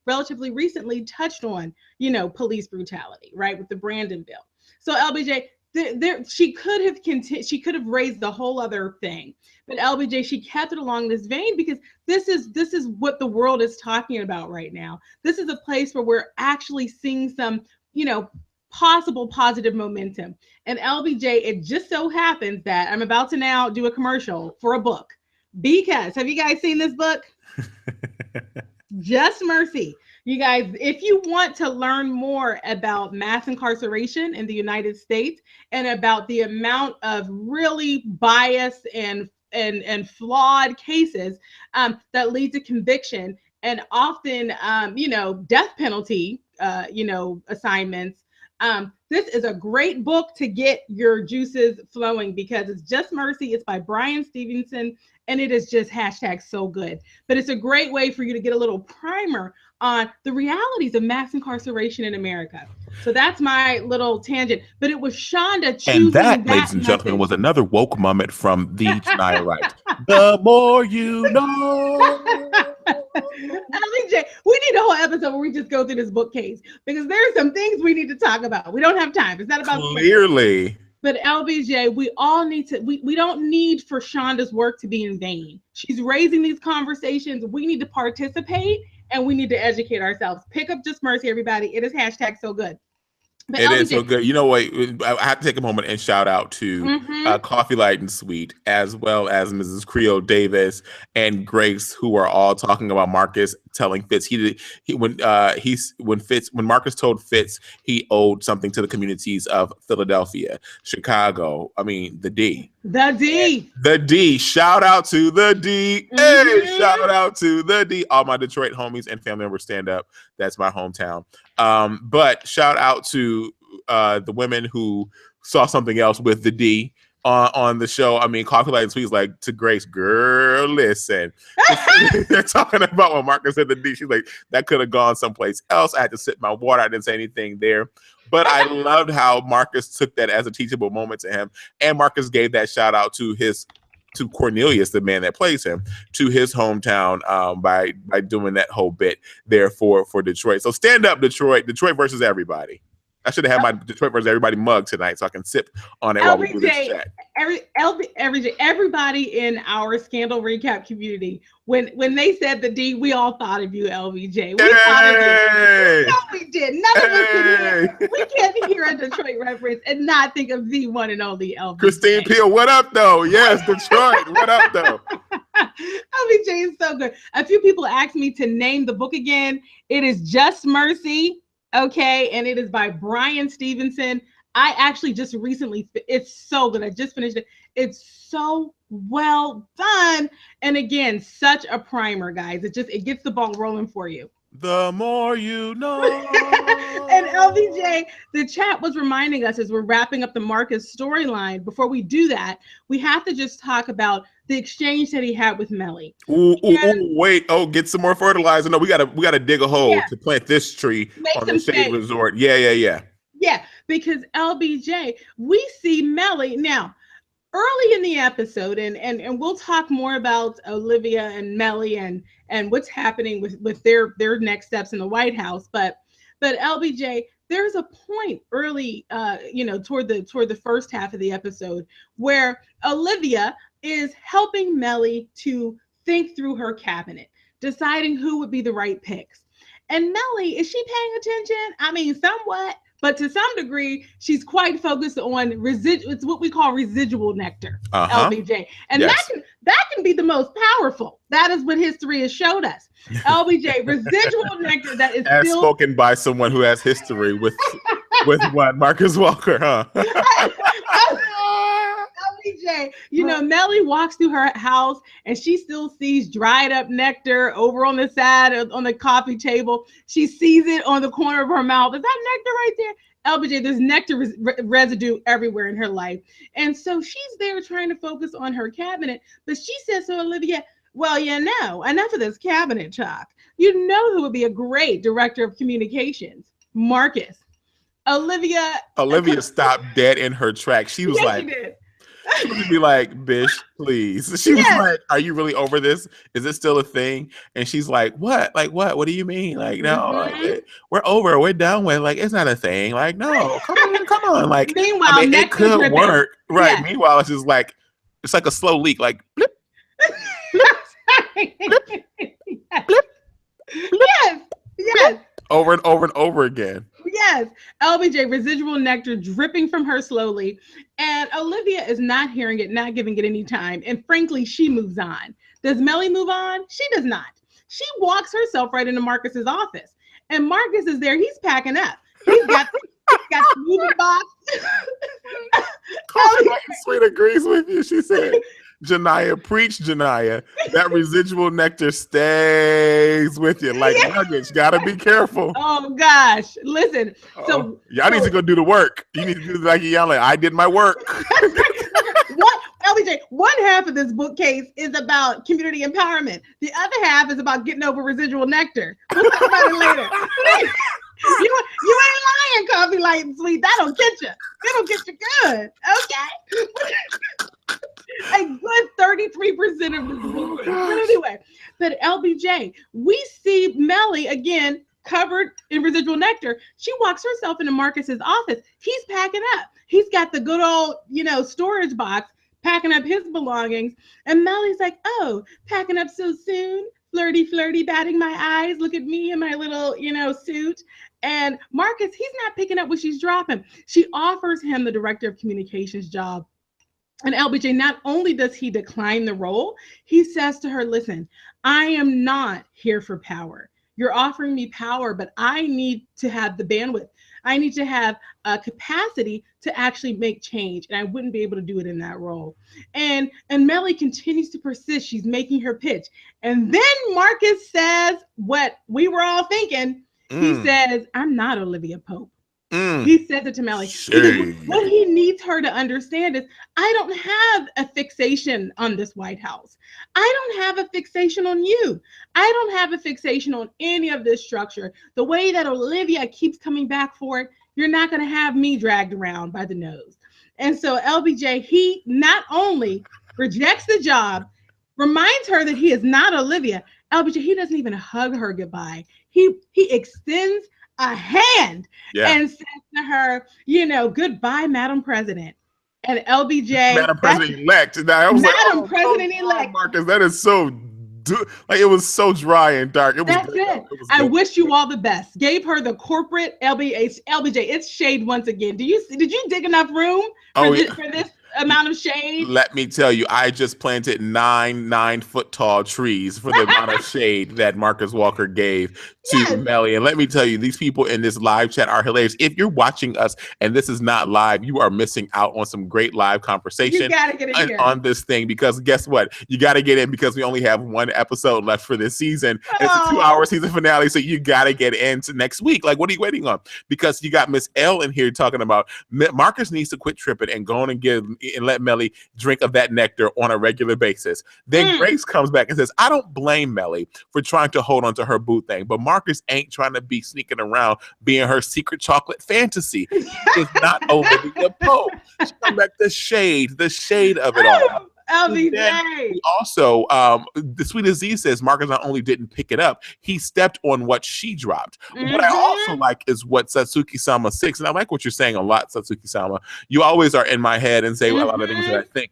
relatively recently touched on, police brutality, right? With the Brandon bill. So LBJ, she could have raised the whole other thing, but LBJ, she kept it along this vein because this is what the world is talking about right now. This is a place where we're actually seeing some, possible positive momentum. And LBJ, it just so happens that I'm about to now do a commercial for a book, because have you guys seen this book? Just Mercy. You guys, if you want to learn more about mass incarceration in the United States and about the amount of really biased and flawed cases that lead to conviction and often, death penalty, assignments, this is a great book to get your juices flowing, because it's Just Mercy. It's by Brian Stevenson, and it is just # so good. But it's a great way for you to get a little primer on the realities of mass incarceration in America. So that's my little tangent. But it was Shonda choosing and that, ladies and gentlemen, was another woke moment from the Janaya Wright. The more you know. LBJ, we need a whole episode where we just go through this bookcase, because there's some things we need to talk about. We don't have time. It's not about clearly. But LBJ, we all need to, we don't need for Shonda's work to be in vain. She's raising these conversations. We need to participate, and we need to educate ourselves. Pick up Just Mercy, everybody. It is # so good. But it is so good. You know what? I have to take a moment and shout out to Coffee Light and Sweet, as well as Mrs. Creole Davis and Grace, who are all talking about Marcus telling Fitz when Marcus told Fitz he owed something to the communities of Philadelphia, Chicago. I mean, the D. The D. Shout out to the D. Hey, shout out to the D. All my Detroit homies and family members, stand up. That's my hometown. But shout out to the women who saw something else with the D on the show. I mean, Coffee Light and Sweet is like to Grace, girl, listen. They're talking about when Marcus said the D. She's like, that could have gone someplace else. I had to sip my water. I didn't say anything there. But I loved how Marcus took that as a teachable moment to him. And Marcus gave that shout out to Cornelius, the man that plays him, to his hometown by doing that whole bit there for Detroit. So stand up, Detroit. Detroit versus everybody. I should have had my Detroit versus everybody mug tonight so I can sip on it while we do this chat. everybody in our Scandal recap community, when they said the D, we all thought of you, LBJ. We thought of you. No, we did. None of us can hear. We can't hear a Detroit reference and not think of the one and only LBJ. Christine Peel, what up though? Yes, Detroit, what up though? LBJ is so good. A few people asked me to name the book again. It is Just Mercy, okay, and it is by Brian Stevenson. I actually just recently, it's so good. I just finished it. It's so well done. And again, such a primer, guys. It gets the ball rolling for you. The more you know. And LBJ, the chat was reminding us as we're wrapping up the Marcus storyline. Before we do that, we have to just talk about the exchange that he had with Mellie. Wait. Oh, get some more fertilizer. No, we gotta dig a hole to plant this tree on the Shade Resort. Yeah. Yeah, because LBJ, we see Mellie now early in the episode, and we'll talk more about Olivia and Mellie and what's happening with their next steps in the White House. But LBJ, there's a point early, toward the first half of the episode where Olivia is helping Mellie to think through her cabinet, deciding who would be the right picks. And Mellie, is she paying attention? I mean, somewhat. But to some degree, she's quite focused on it's what we call residual nectar, LBJ. And that can be the most powerful. That is what history has showed us. LBJ, residual nectar that is as still spoken by someone who has history with what, Marcus Walker, huh? LBJ, Mellie walks through her house and she still sees dried up nectar over on the side on the coffee table. She sees it on the corner of her mouth. Is that nectar right there? LBJ, there's nectar residue everywhere in her life. And so she's there trying to focus on her cabinet. But she says to Olivia, well, enough of this cabinet talk. You know who would be a great director of communications? Marcus. Olivia stopped dead in her tracks. She was like, she would be like, "Bish, please." She was like, "Are you really over this? Is it still a thing?" And she's like, "What? Like what? What do you mean? Like no, like, we're over. We're done with. Like it's not a thing. Like no, come on. Like meanwhile, it could work, right? Yeah. Meanwhile, it's just like it's like a slow leak, like blip, blip, blip, blip, blip, yes. Over and over and over again. Yes, LBJ, residual nectar dripping from her slowly. And Olivia is not hearing it, not giving it any time. And frankly, she moves on. Does Mellie move on? She does not. She walks herself right into Marcus's office. And Marcus is there. He's packing up. He's got the moving box. Sweet agrees with you, she said. Janiyah, preach, Janiyah. That residual nectar stays with you like luggage. Gotta be careful. Oh gosh, listen. So y'all need to go do the work. You need to do like yelling. I did my work. What, LBJ? One half of this bookcase is about community empowerment. The other half is about getting over residual nectar. We'll talk about it later. You ain't lying, Coffee Light and Sweet. That'll get you. It'll get you good. Okay. A good 33% of this book. But anyway, but LBJ, we see Mellie again covered in residual nectar. She walks herself into Marcus's office. He's packing up. He's got the good old, storage box, packing up his belongings. And Mellie's like, oh, packing up so soon? Flirty, batting my eyes. Look at me in my little, suit. And Marcus, he's not picking up what she's dropping. She offers him the director of communications job. And LBJ, not only does he decline the role, he says to her, listen, I am not here for power. You're offering me power, but I need to have the bandwidth. I need to have a capacity to actually make change. And I wouldn't be able to do it in that role. And Mellie continues to persist. She's making her pitch. And then Marcus says what we were all thinking. He says, I'm not Olivia Pope. He says it to Mellie. What he needs her to understand is, I don't have a fixation on this White House. I don't have a fixation on you. I don't have a fixation on any of this structure. The way that Olivia keeps coming back for it, you're not going to have me dragged around by the nose. And so LBJ, he not only rejects the job, reminds her that he is not Olivia. LBJ, he doesn't even hug her goodbye. He extends a hand and says to her, goodbye, Madam President. And LBJ, Madam that's President-elect. And I was like, Madam oh, come on, President-elect. Marcus. That is so, like, it was so dry and dark. It was That's good, it. though. It was I good. wish you all the best. Gave her the corporate LBJ. It's shade once again. Did you dig enough room Oh, yeah. for this amount of shade? Let me tell you, I just planted 9 9-foot tall trees for the amount of shade that Marcus Walker gave to Yes, Mellie. And let me tell you, these people in this live chat are hilarious. If you're watching us and this is not live, you are missing out on some great live you conversation gotta get in here. on this thing, because guess what? You got to get in because we only have one episode left for this season. And it's a 2-hour season finale, so you got to get into next week. Like, what are you waiting on? Because you got Miss L in here talking about Marcus needs to quit tripping and go on and let Mellie drink of that nectar on a regular basis. Then Grace comes back and says, I don't blame Mellie for trying to hold on to her boo thing, but Marcus ain't trying to be sneaking around being her secret chocolate fantasy. It's not overly opposed. She come back the shade of it all. LBJ. Also, the Sweet Aziz says Marcus not only didn't pick it up, he stepped on what she dropped. What I also like is what Satsuki-sama 6, and I like what you're saying a lot, Satsuki-sama. You always are in my head and say a lot of things that I think.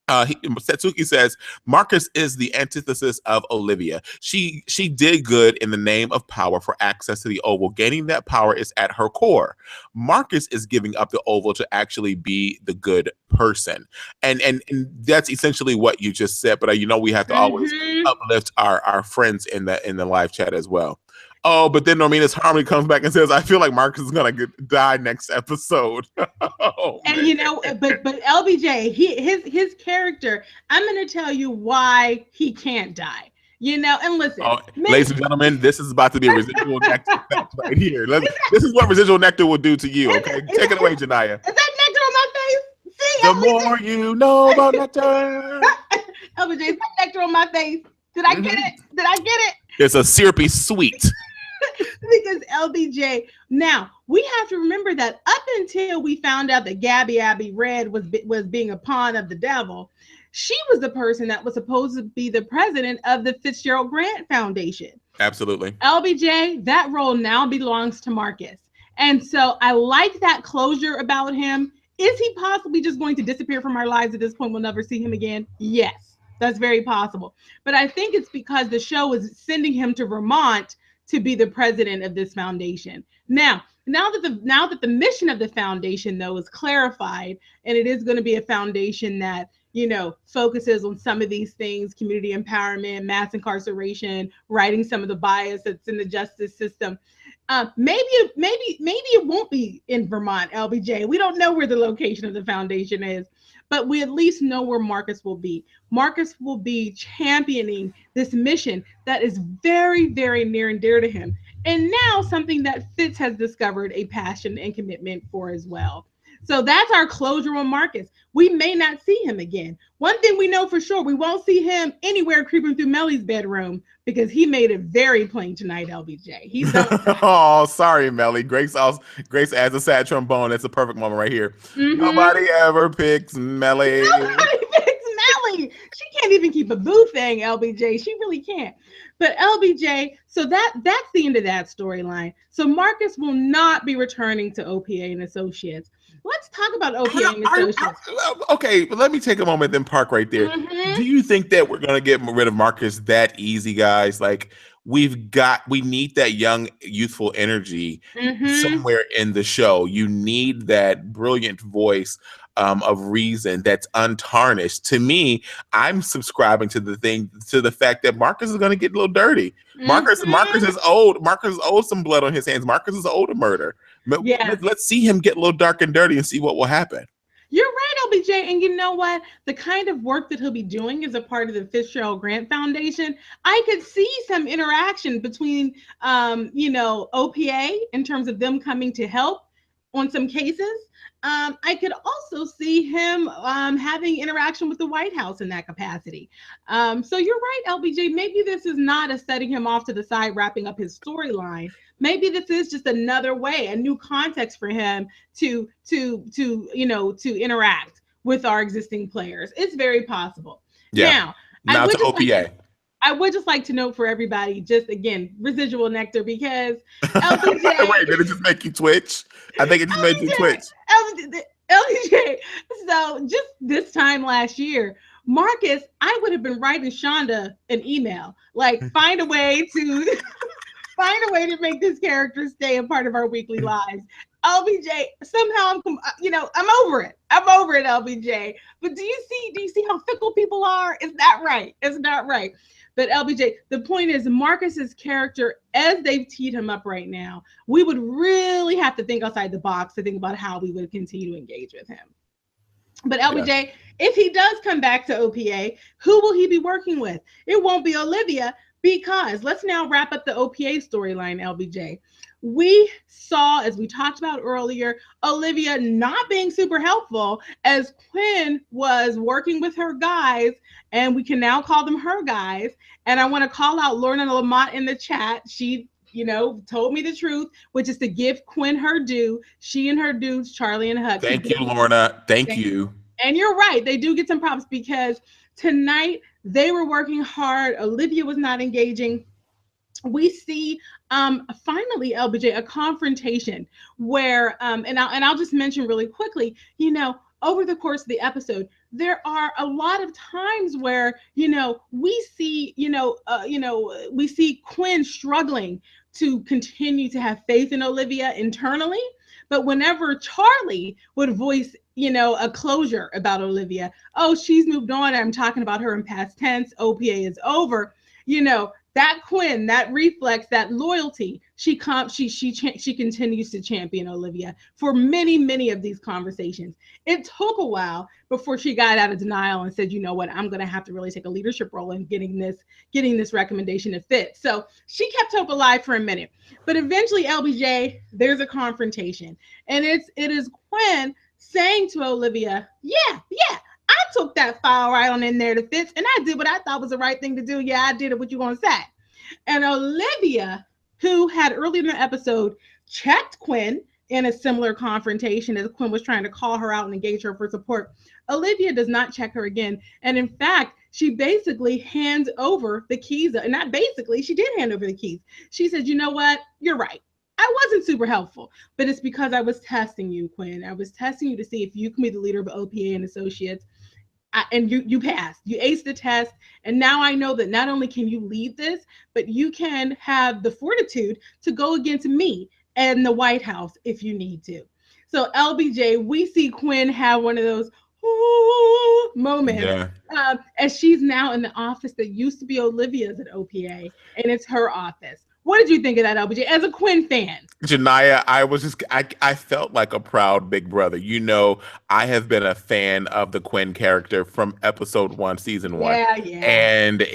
Satsuki says Marcus is the antithesis of Olivia. She did good in the name of power for access to the Oval. Gaining that power is at her core. Marcus is giving up the Oval to actually be the good person, and that's essentially what you just said. But we have to always uplift our friends in the live chat as well. Oh, but then Normina's Harmony comes back and says, I feel like Marcus is going to die next episode. And but LBJ, his character, I'm going to tell you why he can't die. And listen. Ladies and gentlemen, this is about to be a residual nectar effect right here. This is what residual nectar will do to you, okay? Take it away, Janiyah. Is that nectar on my face? See, the more you know about nectar. LBJ, is that nectar on my face? Did I get it? Did I get it? It's a syrupy sweet. Because LBJ, now we have to remember that up until we found out that Gabby Red was being a pawn of the devil, she was the person that was supposed to be the president of the Fitzgerald Grant Foundation. Absolutely. LBJ, that role now belongs to Marcus. And so I like that closure about him. Is he possibly just going to disappear from our lives at this point? We'll never see him again? Yes, that's very possible. But I think it's because the show is sending him to Vermont to be the president of this foundation. Now that the mission of the foundation, though, is clarified, and it is going to be a foundation that, focuses on some of these things, community empowerment, mass incarceration, righting some of the bias that's in the justice system. Maybe it won't be in Vermont, LBJ. We don't know where the location of the foundation is, but we at least know where Marcus will be. Marcus will be championing this mission that is very, very near and dear to him. And now something that Fitz has discovered a passion and commitment for as well. So that's our closure on Marcus. We may not see him again. One thing we know for sure, we won't see him anywhere creeping through Mellie's bedroom because he made it very plain tonight, LBJ. He's oh, sorry, Mellie. Grace adds a sad trombone. That's a perfect moment right here. Nobody ever picks Mellie. Nobody picks Mellie. She can't even keep a boo thing, LBJ. She really can't. But LBJ, so that's the end of that storyline. So Marcus will not be returning to OPA and Associates. Let's talk about OPA and Associates. Okay, but let me take a moment, then park right there. Do you think that we're going to get rid of Marcus that easy, guys? Like, we need that young, youthful energy somewhere in the show. You need that brilliant voice of reason that's untarnished. To me, I'm subscribing to the fact that Marcus is going to get a little dirty. Marcus is old. Marcus owes some blood on his hands. Marcus is owed a murder. Let's see him get a little dark and dirty and see what will happen. You're right, LBJ. And you know what? The kind of work that he'll be doing as a part of the Fitzgerald Grant Foundation, I could see some interaction between, OPA in terms of them coming to help on some cases. I could also see him having interaction with the White House in that capacity. So you're right, LBJ. Maybe this is not a setting him off to the side, wrapping up his storyline. Maybe this is just another way, a new context for him to interact with our existing players. It's very possible. Yeah. Now to OPA. I would just like to note for everybody, just again, residual nectar, because LBJ. Wait, did it just make you twitch? I think it just made you twitch. LBJ. So just this time last year, Marcus, I would have been writing Shonda an email, like find a way to find a way to make this character stay a part of our weekly lives. LBJ, somehow I'm over it. I'm over it, LBJ. But do you see how fickle people are? It's not right. It's not right. But LBJ, the point is Marcus's character, as they've teed him up right now, we would really have to think outside the box to think about how we would continue to engage with him. But Yeah. LBJ, if he does come back to OPA, who will he be working with? It won't be Olivia, because let's now wrap up the OPA storyline, LBJ. We saw, as we talked about earlier, Olivia not being super helpful as Quinn was working with her guys, and we can now call them her guys. And I want to call out Lorna Lamont in the chat. She told me the truth, which is to give Quinn her due. She and her dudes, Charlie and Huck. Thank you, Lorna. Thank you. And you're right, they do get some props because tonight they were working hard. Olivia was not engaging. We see finally, LBJ, a confrontation where and I'll just mention really quickly, over the course of the episode, there are a lot of times where we see we see Quinn struggling to continue to have faith in Olivia internally. But whenever Charlie would voice, a closure about Olivia, oh, she's moved on. I'm talking about her in past tense. OPA is over. That Quinn, that reflex, that loyalty, she continues to champion Olivia for many, many of these conversations. It took a while before she got out of denial and said, you know what, I'm going to have to really take a leadership role in getting this recommendation to fit. So she kept hope alive for a minute, but eventually, LBJ, there's a confrontation, and it is Quinn saying to Olivia, yeah, I took that file right on in there to Fitz, and I did what I thought was the right thing to do. Yeah, I did it. What you gonna say? And Olivia, who had earlier in the episode checked Quinn in a similar confrontation as Quinn was trying to call her out and engage her for support, Olivia does not check her again. And in fact, she basically hands over the keys. And not basically, she did hand over the keys. She said, you know what? You're right. I wasn't super helpful, but it's because I was testing you, Quinn. I was testing you to see if you can be the leader of OPA and Associates. And you passed. You aced the test. And now I know that not only can you lead this, but you can have the fortitude to go against me and the White House if you need to. So LBJ, we see Quinn have one of those moments as she's now in the office that used to be Olivia's at OPA, and it's her office. What did you think of that, LBJ, as a Quinn fan? Janiyah, I felt like a proud big brother. I have been a fan of the Quinn character from episode 1, season 1. Yeah. And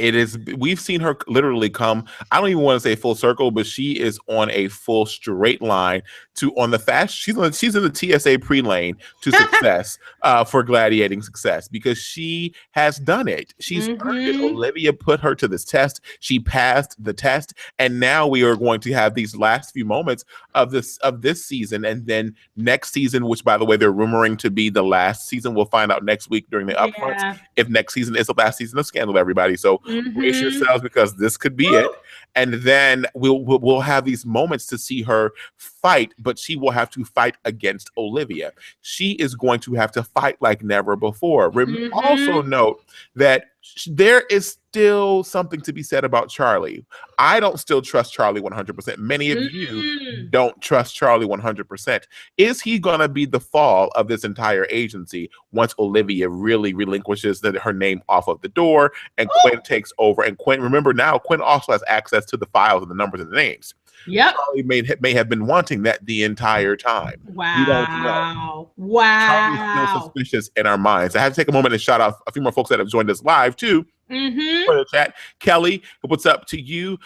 we've seen her literally come, I don't even want to say full circle, but she is on a full straight line she's in the TSA pre-lane to success for gladiating success, because she has done it. She's earned it. Olivia put her to this test. She passed the test, and now we are going to have these last few moments of this season, and then next season, which by the way they're rumoring to be the last season. We'll find out next week during the upfronts if next season is the last season of Scandal, everybody. So brace yourselves, because this could be it. And then we'll have these moments to see her fight, but she will have to fight against Olivia. She is going to have to fight like never before. Also note that there is still something to be said about Charlie. I don't still trust Charlie 100%. Many of you don't trust Charlie 100%. Is he going to be the fall of this entire agency once Olivia really relinquishes her name off of the door and Quinn takes over? And Quinn, remember now, Quinn also has access to the files and the numbers and the names. Yep. Charlie may have been wanting that the entire time. Wow. We don't know. Charlie's still suspicious in our minds. I have to take a moment and shout out a few more folks that have joined us live too. For the chat. Kelly, what's up to you?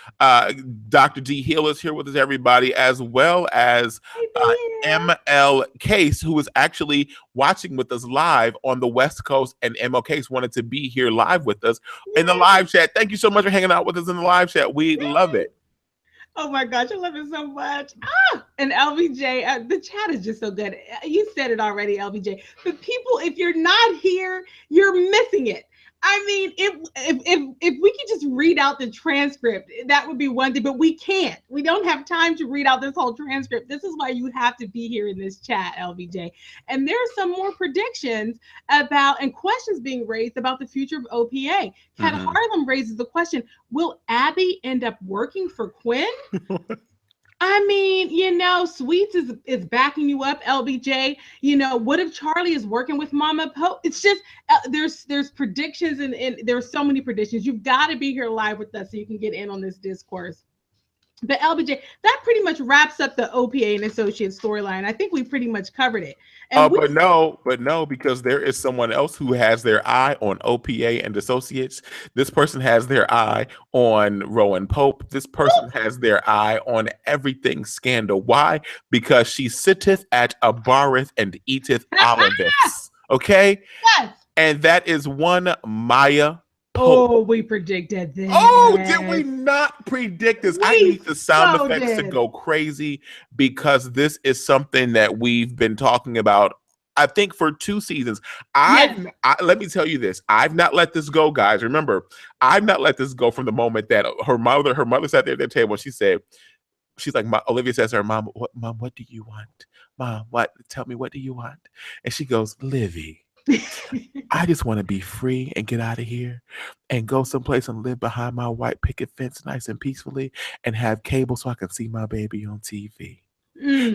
Dr. D Hill is here with us, everybody, as well as ML Case, who is actually watching with us live on the West Coast, and ML Case wanted to be here live with us in the live chat. Thank you so much for hanging out with us in the live chat. We love it. Oh my gosh, I love it so much. And LBJ, the chat is just so good. You said it already, LBJ. But people, if you're not here, you're missing it. I mean, if we could just read out the transcript, that would be one thing, but we can't. We don't have time to read out this whole transcript. This is why you have to be here in this chat, LBJ. And there are some more predictions about and questions being raised about the future of OPA. Kat Harlem raises the question, will Abby end up working for Quinn? I mean, Sweets is backing you up, LBJ. What if Charlie is working with Mama Pope? It's just there's predictions and there's so many predictions. You've got to be here live with us so you can get in on this discourse. But LBJ, that pretty much wraps up the OPA and Associates storyline. I think we pretty much covered it. And but no, because there is someone else who has their eye on OPA and Associates. This person has their eye on Rowan Pope. This person has their eye on everything Scandal. Why? Because she sitteth at a barreth and eateth olivets. Okay? Yes. And that is one Maya Pope. Oh, we predicted this. Oh, did we not predict this? I need the sound effects to go crazy because this is something that we've been talking about, I think, for 2 seasons. Let me tell you this. I've not let this go, guys. Remember, I've not let this go from the moment that her mother sat there at the table and she's like, Olivia says to her, Mom, what do you want? Mom, tell me, what do you want? And she goes, Livy, I just want to be free and get out of here and go someplace and live behind my white picket fence nice and peacefully and have cable so I can see my baby on TV.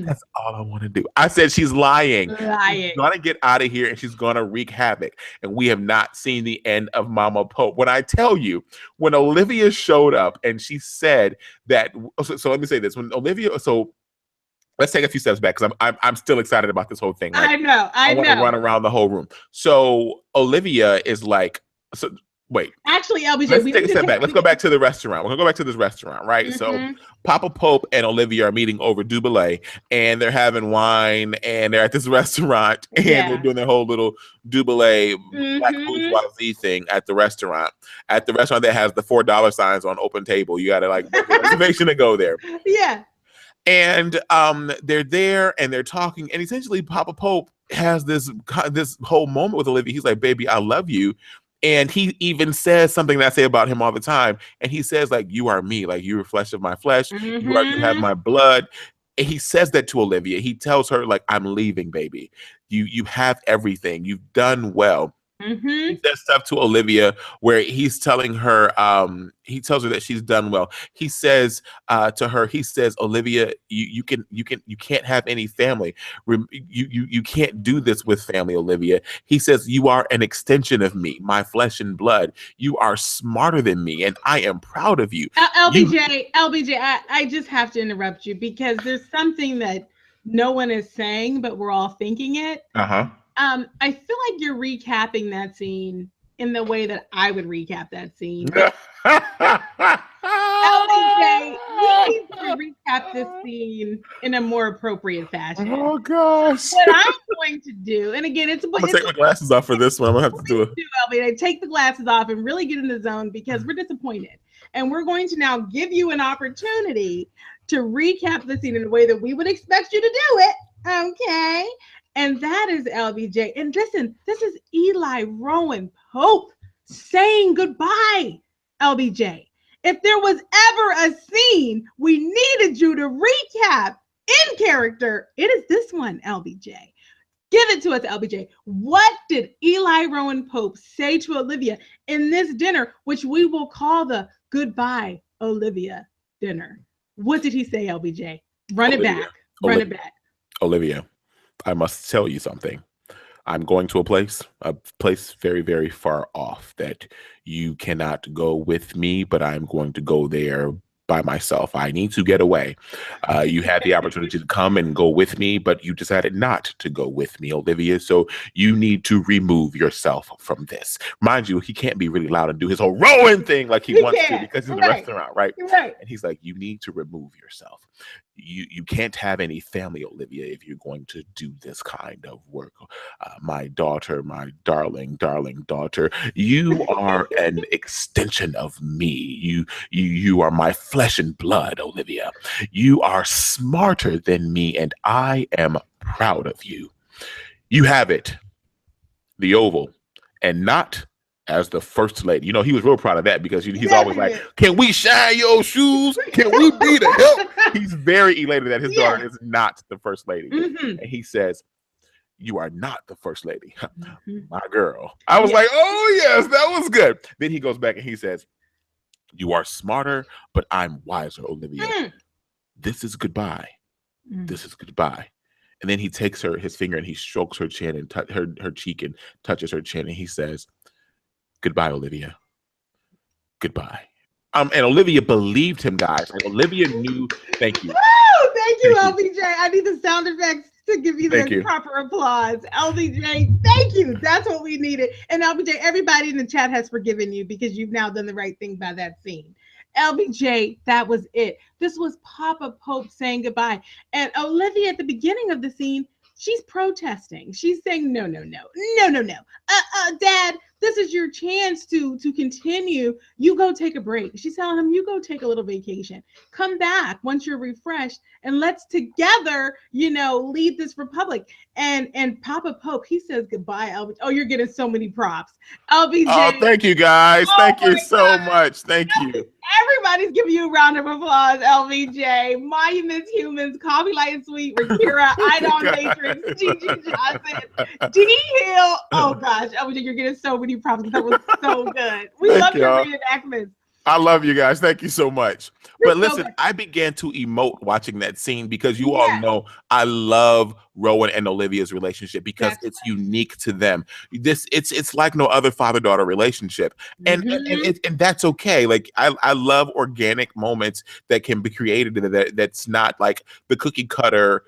That's all I want to do. I said she's lying. She's going to get out of here and she's going to wreak havoc. And we have not seen the end of Mama Pope. When I tell you, when Olivia showed up and she said that, so let me say this. When Olivia, let's take a few steps back because I'm still excited about this whole thing. Like, I want to run around the whole room. So Olivia is like, wait. Actually, LBJ, let's take a step back. Let's go back to the restaurant. We're gonna go back to this restaurant, right? So Papa Pope and Olivia are meeting over Dubelet, and they're having wine, and they're at this restaurant, and they're doing their whole little Dubelet black bourgeoisie thing at the restaurant. At the restaurant that has the $4 signs on open table. You got to like book a reservation to go there. Yeah. And they're there and they're talking, and essentially Papa Pope has this whole moment with Olivia. He's like, baby, I love you. And he even says something that I say about him all the time. And he says, like, you are me, like you are flesh of my flesh. You have my blood. And he says that to Olivia. He tells her, like, I'm leaving, baby. You have everything. You've done well. He says stuff to Olivia where he's telling her, he tells her that she's done well. He says to her, he says, Olivia, you can't have any family. You can't do this with family, Olivia. He says, you are an extension of me, my flesh and blood. You are smarter than me, and I am proud of you. LBJ, I just have to interrupt you because there's something that no one is saying, but we're all thinking it. I feel like you're recapping that scene in the way that I would recap that scene. LBJ, we need to recap this scene in a more appropriate fashion. Oh gosh! What I'm going to do, and again, I'm gonna take my glasses off for this one. I'm gonna have to do it. LBJ, take the glasses off and really get in the zone because we're disappointed, and we're going to now give you an opportunity to recap the scene in a way that we would expect you to do it. Okay. And that is LBJ. And listen, this is Eli Rowan Pope saying goodbye, LBJ. If there was ever a scene we needed you to recap in character, it is this one, LBJ. Give it to us, LBJ. What did Eli Rowan Pope say to Olivia in this dinner, which we will call the Goodbye Olivia dinner? What did he say, LBJ? Run it back. Olivia, I must tell you something. I'm going to a place very, very far off that you cannot go with me, but I'm going to go there by myself. I need to get away. You had the opportunity to come and go with me, but you decided not to go with me, Olivia. So you need to remove yourself from this. Mind you, he can't be really loud and do his whole Rowan thing like he wants to because he's in the restaurant, right? And he's like, you need to remove yourself. You can't have any family, Olivia, if you're going to do this kind of work. My daughter, my darling daughter, you are an extension of me. You are my flesh and blood, Olivia. You are smarter than me, and I am proud of you. You have it, the oval, and not as the first lady. You know, he was real proud of that because he's Yes, always he like, is. can we shine your shoes? Can we be the help? He's very elated that his daughter is not the first lady. Mm-hmm. And he says, you are not the first lady, Mm-hmm. my girl. I was Yes. like, oh, yes, that was good. Then he goes back and he says, you are smarter, but I'm wiser, Olivia. Mm. This is goodbye. Mm. This is goodbye. And then he takes his finger and he strokes her chin and her cheek and touches her chin. And he says, goodbye, Olivia. Goodbye. And Olivia believed him, guys. Like, Olivia knew. Thank you. Woo! Thank you, Thank you. LBJ. I need the sound effects to give you Thank the you. proper applause. LBJ, thank you. That's what we needed. And LBJ, everybody in the chat has forgiven you because you've now done the right thing by that scene. LBJ, that was it. This was Papa Pope saying goodbye. And Olivia, at the beginning of the scene, she's protesting. She's saying, no, no, no, no, no, no. Dad, this is your chance to continue. You go take a break. She's telling him, you go take a little vacation. Come back once you're refreshed, and let's together, lead this republic. And Papa Pope, he says goodbye, LBJ. Oh, you're getting so many props. LBJ. Oh, thank you, guys. Oh Thank you my so God. much. Thank you. Everybody's giving you a round of applause, LBJ. Monuments Humans, Coffee Light and Sweet, Rakira, Idon Matrix, Gigi Johnson, D Hill. Oh gosh, LBJ, you're getting so many props. That was so good. We Thank love your y'all. reenactments. I love you guys. Thank you so much. You're But so listen, good. I began to emote watching that scene because you all Yes. know I love Rowan and Olivia's relationship because That's it's unique to them. It's like no other father-daughter relationship. And Mhm. and that's okay. Like I love organic moments that can be created that's not like the cookie cutter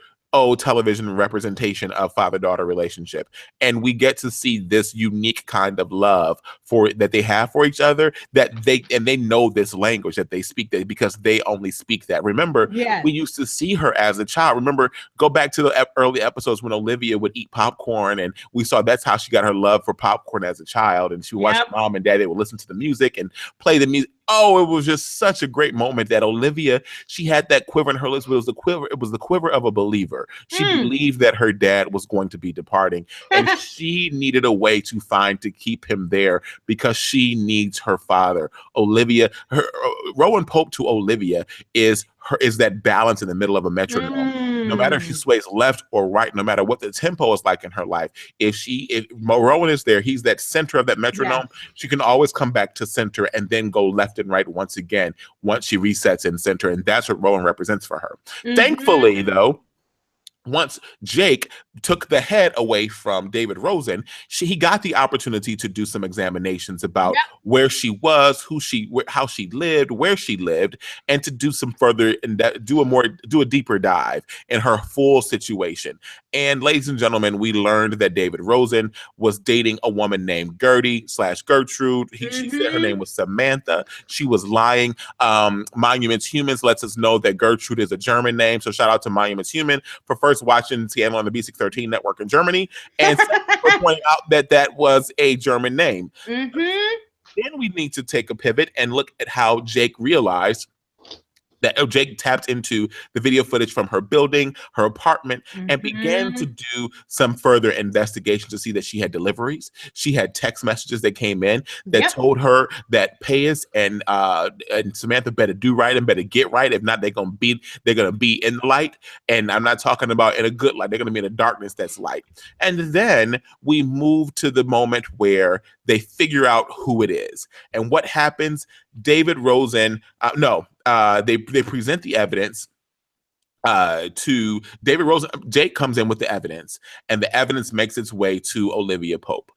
television representation of father-daughter relationship. And we get to see this unique kind of love that they have for each other, that they know this language that they speak, that because they only speak that. Remember, Yes. we used to see her as a child. Remember, go back to the early episodes when Olivia would eat popcorn, and we saw that's how she got her love for popcorn as a child. And she watched Yep. her mom and dad, they would listen to the music and play the music. Oh, it was just such a great moment that Olivia, she had that quiver in her lips, but it was the quiver of a believer. She believed that her dad was going to be departing, and she needed a way to keep him there because she needs her father. Rowan Pope to Olivia is that balance in the middle of a metronome. No matter if she sways left or right, no matter what the tempo is like in her life, if Rowan is there, he's that center of that metronome. Yes. She can always come back to center and then go left and right once again once she resets in center, and that's what Rowan represents for her. Thankfully, though, once Jake took the head away from David Rosen, he got the opportunity to do some examinations about where she was, how she lived, where she lived, and to do some further and do a deeper dive in her full situation. And ladies and gentlemen, we learned that David Rosen was dating a woman named Gertie/Gertrude. She said her name was Samantha. She was lying. Monuments Humans lets us know that Gertrude is a German name. So shout out to Monuments Human for first watching Scandal on the B613 network in Germany, and for pointing out that was a German name. Then we need to take a pivot and look at how Jake realized that Jake tapped into the video footage from her building, her apartment, and began to do some further investigation to see that she had deliveries. She had text messages that came in that told her that Peus and Samantha better do right and better get right. If not, they're gonna be in the light. And I'm not talking about in a good light. They're gonna be in a darkness that's light. And then we move to the moment where they figure out who it is. And what happens? David Rosen, they present the evidence to David Rosen. Jake comes in with the evidence, and the evidence makes its way to Olivia Pope.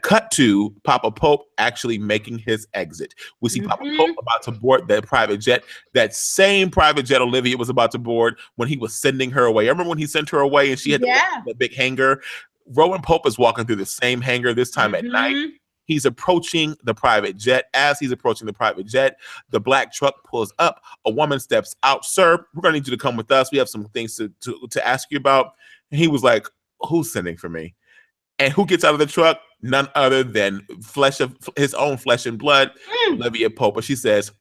Cut to Papa Pope actually making his exit. We see Papa Pope about to board that private jet, that same private jet Olivia was about to board when he was sending her away. I remember when he sent her away and she had the big hangar. Rowan Pope is walking through the same hangar, this time at night. He's approaching the private jet. As he's approaching the private jet, the black truck pulls up. A woman steps out. Sir, we're going to need you to come with us. We have some things to ask you about. And he was like, who's sending for me? And who gets out of the truck? None other than his own flesh and blood, Olivia Pope. And she says,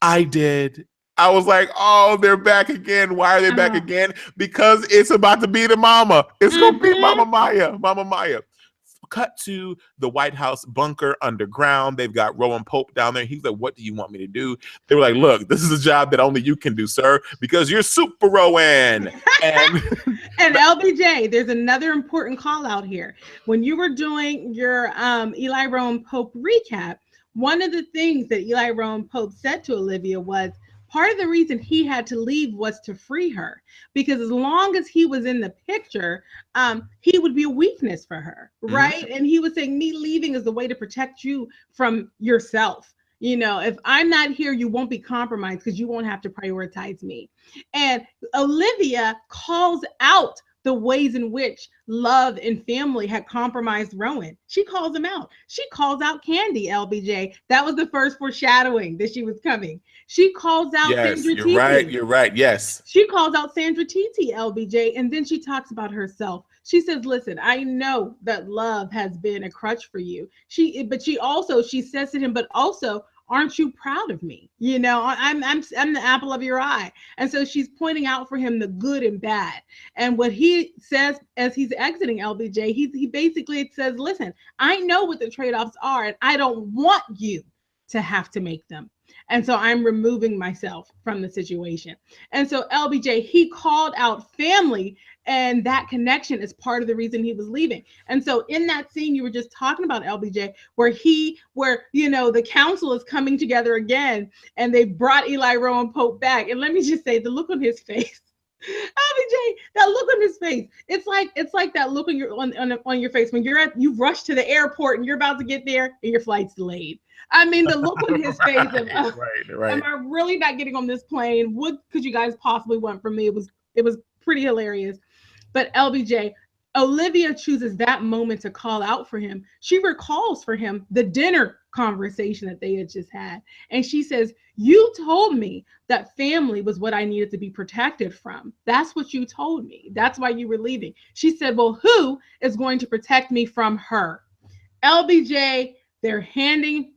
I did. I was like, oh, they're back again. Why are they back again? Because it's about to be the mama. It's going to be Mama Maya. cut to the White House bunker underground. They've got Rowan Pope down there. He's like, what do you want me to do? They were like, look, this is a job that only you can do, sir, because you're Super Rowan. And and LBJ, there's another important call out here. When you were doing your Eli Rowan Pope recap, one of the things that Eli Rowan Pope said to Olivia was, part of the reason he had to leave was to free her, because as long as he was in the picture, he would be a weakness for her, right? Mm-hmm. And he was saying, me leaving is the way to protect you from yourself. You know, if I'm not here, you won't be compromised because you won't have to prioritize me. And Olivia calls out the ways in which love and family had compromised Rowan. She calls him out. She calls out Candy, LBJ. That was the first foreshadowing that she was coming. She calls out Sandra you're Titi. Right. You're right. Yes. She calls out Sandra Titi, LBJ. And then she talks about herself. She says, listen, I know that love has been a crutch for you. She says to him, but also, aren't you proud of me? You know, I'm the apple of your eye. And so she's pointing out for him the good and bad. And what he says as he's exiting, LBJ, he basically says, listen, I know what the trade-offs are, and I don't want you to have to make them. And so I'm removing myself from the situation. And so LBJ, he called out family, and that connection is part of the reason he was leaving. And so in that scene you were just talking about, LBJ, where you know, the council is coming together again, and they brought Eli Rowan Pope back. And let me just say, the look on his face, LBJ, that look on his face, it's like that look on your face when you've rushed to the airport and you're about to get there and your flight's delayed. I mean, the look on his face of, right. Am I really not getting on this plane? What could you guys possibly want from me? It was pretty hilarious. But LBJ, Olivia chooses that moment to call out for him. She recalls for him the dinner conversation that they had just had. And she says, you told me that family was what I needed to be protected from. That's what you told me. That's why you were leaving. She said, well, who is going to protect me from her? LBJ, they're handing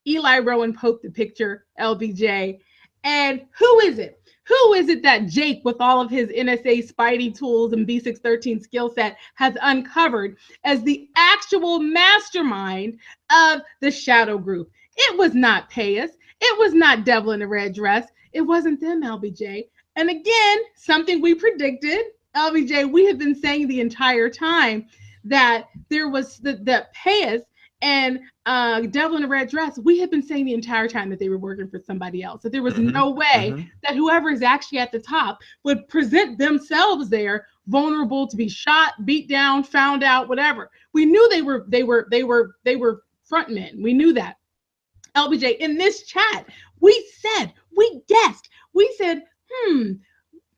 Eli Rowan Pope the picture, LBJ. And who is it? Who is it that Jake, with all of his NSA Spidey tools and B613 skill set, has uncovered as the actual mastermind of the Shadow Group? It was not Peus. It was not Devil in a Red Dress. It wasn't them, LBJ. And again, something we predicted, LBJ, we have been saying the entire time that there was that Peus and Devil in a Red Dress, we had been saying the entire time that they were working for somebody else. That there was no way that whoever is actually at the top would present themselves there vulnerable to be shot, beat down, found out, whatever. We knew they were front men. We knew that. LBJ, in this chat, we guessed,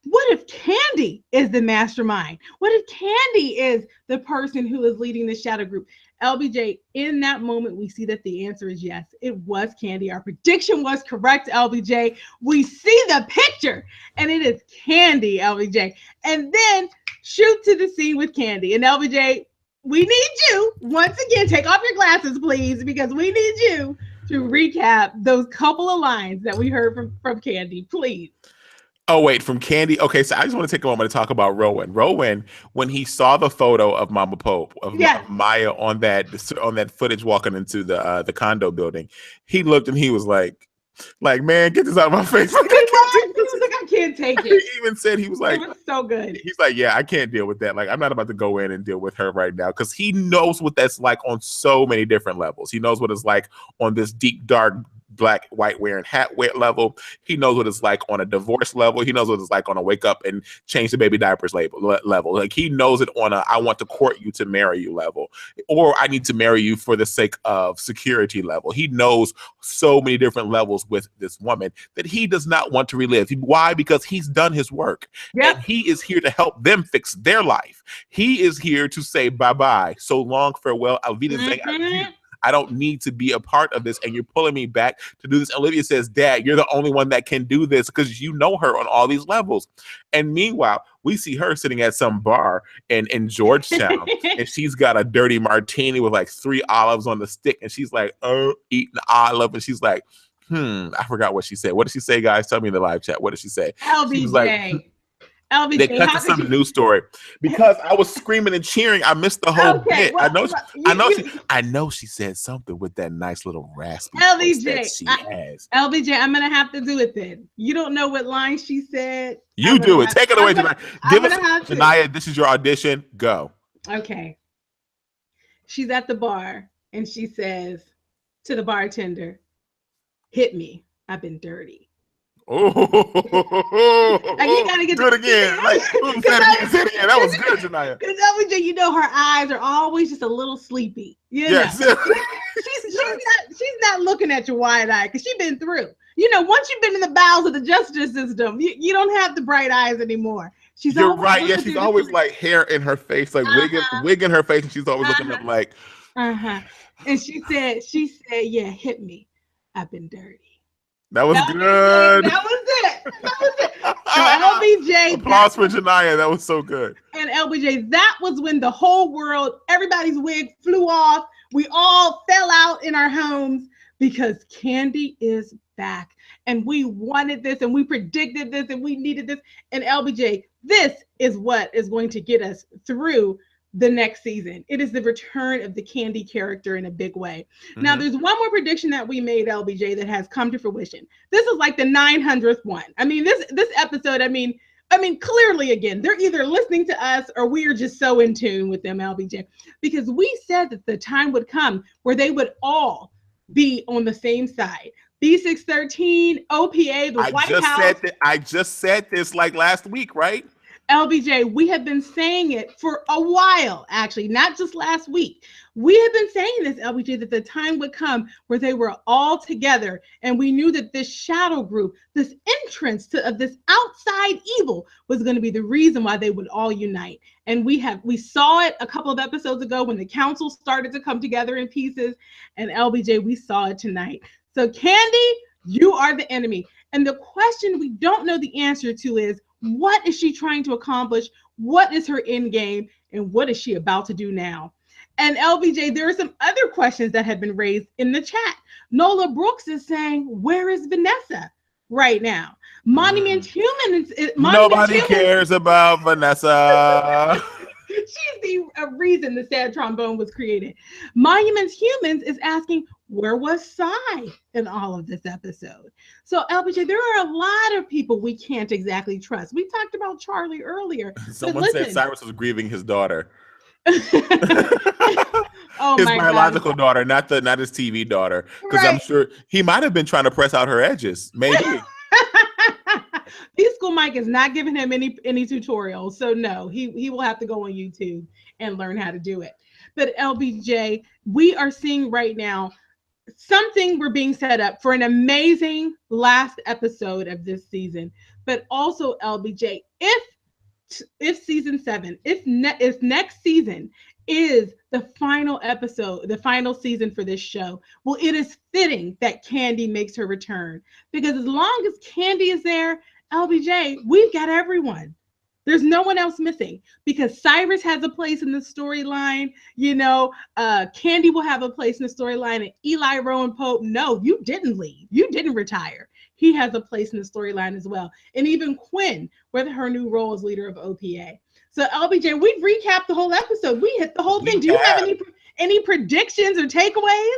what if Candy is the mastermind? What if Candy is the person who is leading the Shadow Group? LBJ, in that moment, we see that the answer is yes. It was Candy. Our prediction was correct, LBJ. We see the picture, and it is Candy, LBJ. And then shoot to the scene with Candy. And LBJ, we need you, once again, take off your glasses, please, because we need you to recap those couple of lines that we heard from Candy, please. Oh, wait, from Candy? Okay, so I just want to take a moment to talk about Rowan. Rowan, when he saw the photo of Mama Pope, of Maya on that footage walking into the condo building, he looked and he was like, man, get this out of my face. He was like, I can't take it. He even said, he was like, it was so good. He's like, yeah, I can't deal with that. Like, I'm not about to go in and deal with her right now, because he knows what that's like on so many different levels. He knows what it's like on this deep, dark, black, white wearing hat level. He knows what it's like on a divorce level. He knows what it's like on a wake up and change the baby diapers level. Like, he knows it on a I want to court you to marry you level, or I need to marry you for the sake of security level. He knows so many different levels with this woman that he does not want to relive. Why? Because he's done his work. Yep. And he is here to help them fix their life. He is here to say bye-bye, so long, farewell, Alvida, I don't need to be a part of this, and you're pulling me back to do this. Olivia says, Dad, you're the only one that can do this because you know her on all these levels. And meanwhile, we see her sitting at some bar in Georgetown, and she's got a dirty martini with like 3 olives on the stick, and she's like, eating the olive, and she's like, I forgot what she said. What did she say, guys? Tell me in the live chat. What did she say? LBJ. She was like, They LBJ, cut to how did some you? news story because I was screaming and cheering. I missed the whole Okay, bit. well, I know she said something with that nice little raspy voice that LBJ, she has. LBJ, I'm gonna have to do it then. You don't know what line she said. You do it. Take it away, Janaya. I'm Give us, gonna have to. Janaya. This is your audition. Go. Okay. She's at the bar and she says to the bartender, "Hit me. I've been dirty." Like you Oh, gotta get do it again. Like, say it again. Say it again. That was good, Janaya. because LBJ, you know, her eyes are always just a little sleepy. You know, Yes. she's not looking at your wide eye because she's been through. You know, once you've been in the bowels of the justice system, you don't have the bright eyes anymore. She's You're always right. Yeah, looking she's through always like hair in her face, like wigging her face, and she's always looking up like. And she said, "Yeah, hit me. I've been dirty." That was LBJ, good. that was it. That was it. So LBJ, applause for Janaya. That was so good. and LBJ, that was when the whole world, everybody's wig flew off. We all fell out in our homes because Kandi is back. And we wanted this and we predicted this and we needed this. And LBJ, this is what is going to get us through the next season. It is the return of the Kandi character in a big way. Mm-hmm. Now, there's one more prediction that we made, LBJ, that has come to fruition. This is like the 900th one. I mean, this episode, I mean, clearly, again, they're either listening to us or we are just so in tune with them, LBJ, because we said that the time would come where they would all be on the same side. B613, OPA, the White House. I just said this like last week, right? LBJ, we have been saying it for a while, actually, not just last week. We have been saying this, LBJ, that the time would come where they were all together. And we knew that this shadow group, this entrance of this outside evil was going to be the reason why they would all unite. And we saw it a couple of episodes ago when the council started to come together in pieces. And LBJ, we saw it tonight. So Kandi, you are the enemy. And the question we don't know the answer to is, what is she trying to accomplish? What is her end game? And what is she about to do now? And LBJ, there are some other questions that have been raised in the chat. Nola Brooks is saying, where is Vanessa right now? Monument Humans. Nobody cares about Vanessa. She's the reason the sad trombone was created. Monument Humans is asking, where was Sai in all of this episode? So, LBJ, there are a lot of people we can't exactly trust. We talked about Charlie earlier. Someone said Cyrus was grieving his daughter. His my biological daughter, not his TV daughter. Because I'm sure he might have been trying to press out her edges. Maybe. School Mike is not giving him any tutorials. So no, he will have to go on YouTube and learn how to do it. But LBJ, we are seeing right now something we're being set up for an amazing last episode of this season. But also, LBJ, if season 7, if next season is the final episode, the final season for this show, well, it is fitting that Kandi makes her return, because as long as Kandi is there, LBJ, we've got everyone. There's no one else missing, because Cyrus has a place in the storyline. You know, Kandi will have a place in the storyline, and Eli Rowan Pope, no, you didn't leave. You didn't retire. He has a place in the storyline as well. And even Quinn, with her new role as leader of OPA. So LBJ, we've recapped the whole episode. We hit the whole thing. Do you have any predictions or takeaways?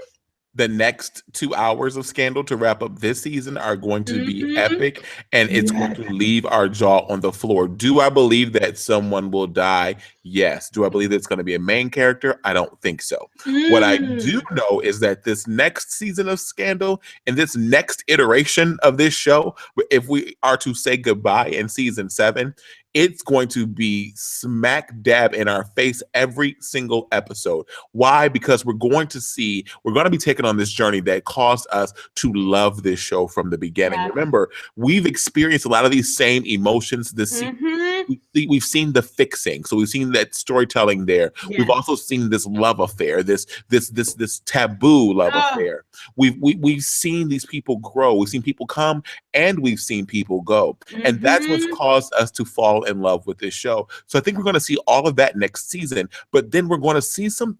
The next 2 hours of Scandal to wrap up this season are going to be epic, and it's going to leave our jaw on the floor. Do I believe that someone will die? Yes. Do I believe that it's going to be a main character? I don't think so. What I do know is that this next season of Scandal and this next iteration of this show, if we are to say goodbye in season 7, it's going to be smack dab in our face every single episode. Why? Because we're going to be taking on this journey that caused us to love this show from the beginning. Yes. Remember, we've experienced a lot of these same emotions this season. We've seen the fixing, so we've seen that storytelling there. Yes. We've also seen this love affair, this taboo love affair. We've seen these people grow. We've seen people come, and we've seen people go, and that's what's caused us to fall in love with this show. So I think we're going to see all of that next season, but then we're going to see some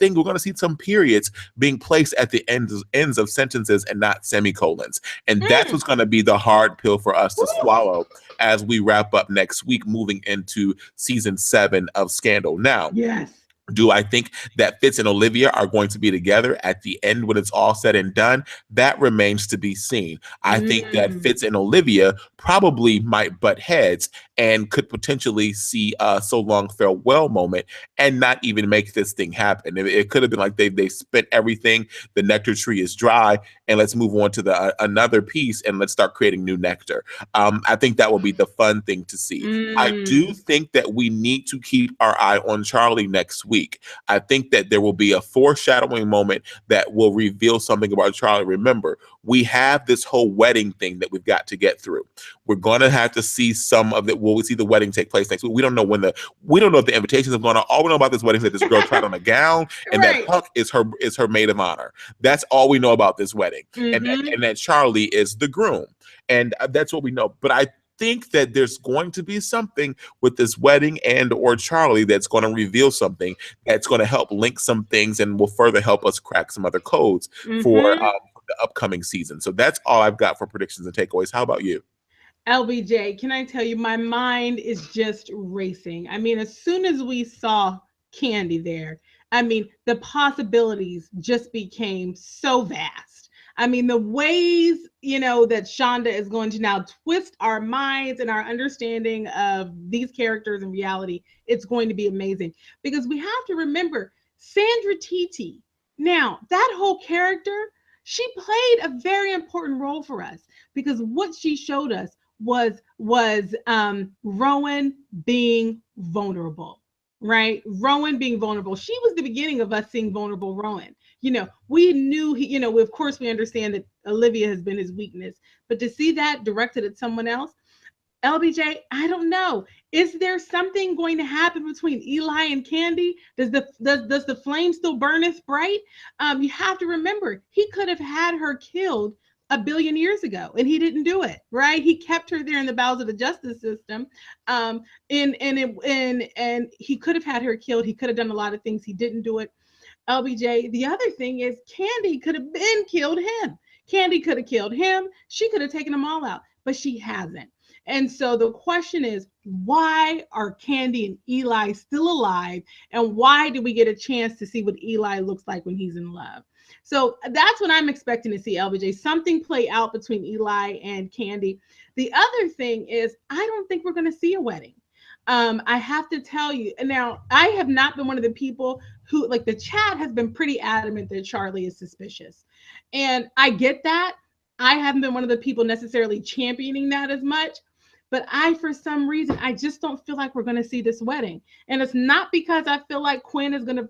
periods being placed at the ends of sentences and not semicolons, and that's what's going to be the hard pill for us to swallow. as we wrap up next week, moving into season 7 of Scandal. Now, Yes. do I think that Fitz and Olivia are going to be together at the end when it's all said and done? That remains to be seen. I think that Mm. Fitz and Olivia probably might butt heads and could potentially see a so long farewell moment and not even make this thing happen. It could have been like they spent everything, the nectar tree is dry, and let's move on to the another piece and let's start creating new nectar. I think that will be the fun thing to see. I do Mm. think that we need to keep our eye on Charlie next week. I think that there will be a foreshadowing moment that will reveal something about Charlie. Remember, we have this whole wedding thing that we've got to get through. We're going to have to see some of it. Will we see the wedding take place next week? We don't know we don't know if the invitations have gone out. All we know about this wedding is that this girl tried on a gown and that Right. Huck is her maid of honor. That's all we know about this wedding. Mm-hmm. And that Charlie is the groom. And that's what we know. But I think that there's going to be something with this wedding and or Charlie that's going to reveal something that's going to help link some things and will further help us crack some other codes Mm-hmm. for the upcoming season. So that's all I've got for predictions and takeaways. How about you? LBJ, can I tell you, my mind is just racing. I mean, as soon as we saw Candy there, I mean, the possibilities just became so vast. I mean, the ways, that Shonda is going to now twist our minds and our understanding of these characters in reality, it's going to be amazing. Because we have to remember Sandra Titi. Now, that whole character, she played a very important role for us because what she showed us was Rowan being vulnerable, right? Rowan being vulnerable. She was the beginning of us seeing vulnerable Rowan. We knew he, of course we understand that Olivia has been his weakness, but to see that directed at someone else, LBJ, I don't know. Is there something going to happen between Eli and Candy? Does the flame still burneth bright? You have to remember, he could have had her killed a billion years ago, and he didn't do it. Right? He kept her there in the bowels of the justice system. And he could have had her killed. He could have done a lot of things. He didn't do it. LBJ. The other thing is, Candy could have been killed him. Candy could have killed him. She could have taken them all out, but she hasn't. And so the question is, why are Candy and Eli still alive? And why do we get a chance to see what Eli looks like when he's in love? So that's what I'm expecting to see, LBJ. Something play out between Eli and Candy. The other thing is, I don't think we're going to see a wedding. I have to tell you, now I have not been one of the people who, like, the chat has been pretty adamant that Charlie is suspicious. And I get that. I haven't been one of the people necessarily championing that as much. But for some reason, I just don't feel like we're going to see this wedding. And it's not because I feel like Quinn is going to,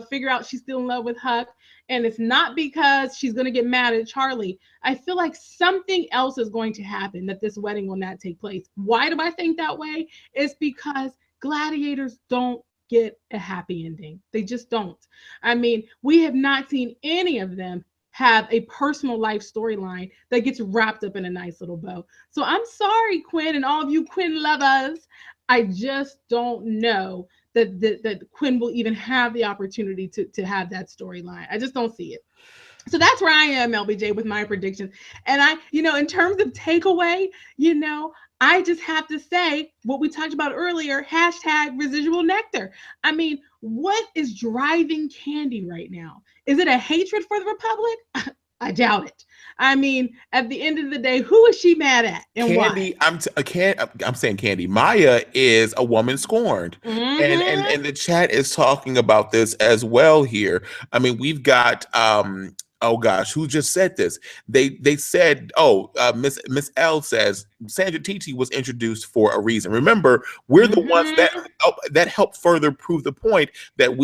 figure out she's still in love with Huck. And it's not because she's going to get mad at Charlie. I feel like something else is going to happen that this wedding will not take place. Why do I think that way? It's because gladiators don't get a happy ending. They just don't. I mean, we have not seen any of them have a personal life storyline that gets wrapped up in a nice little bow. So I'm sorry, Quinn, and all of you Quinn lovers. I just don't know that Quinn will even have the opportunity to have that storyline. I just don't see it. So that's where I am, LBJ, with my predictions. And in terms of takeaway, I just have to say what we talked about earlier, hashtag residual nectar. I mean, what is driving Candy right now? Is it a hatred for the Republic? I doubt it. I mean, at the end of the day, who is she mad at and Candy, why? I'm saying Candy. Maya is a woman scorned, and Mm-hmm. the chat is talking about this as well here. I mean, we've got oh gosh, who just said this? They said, oh, Miss L says Sandra Titi was introduced for a reason. Remember, we're the ones Mm-hmm. that helped further prove the point that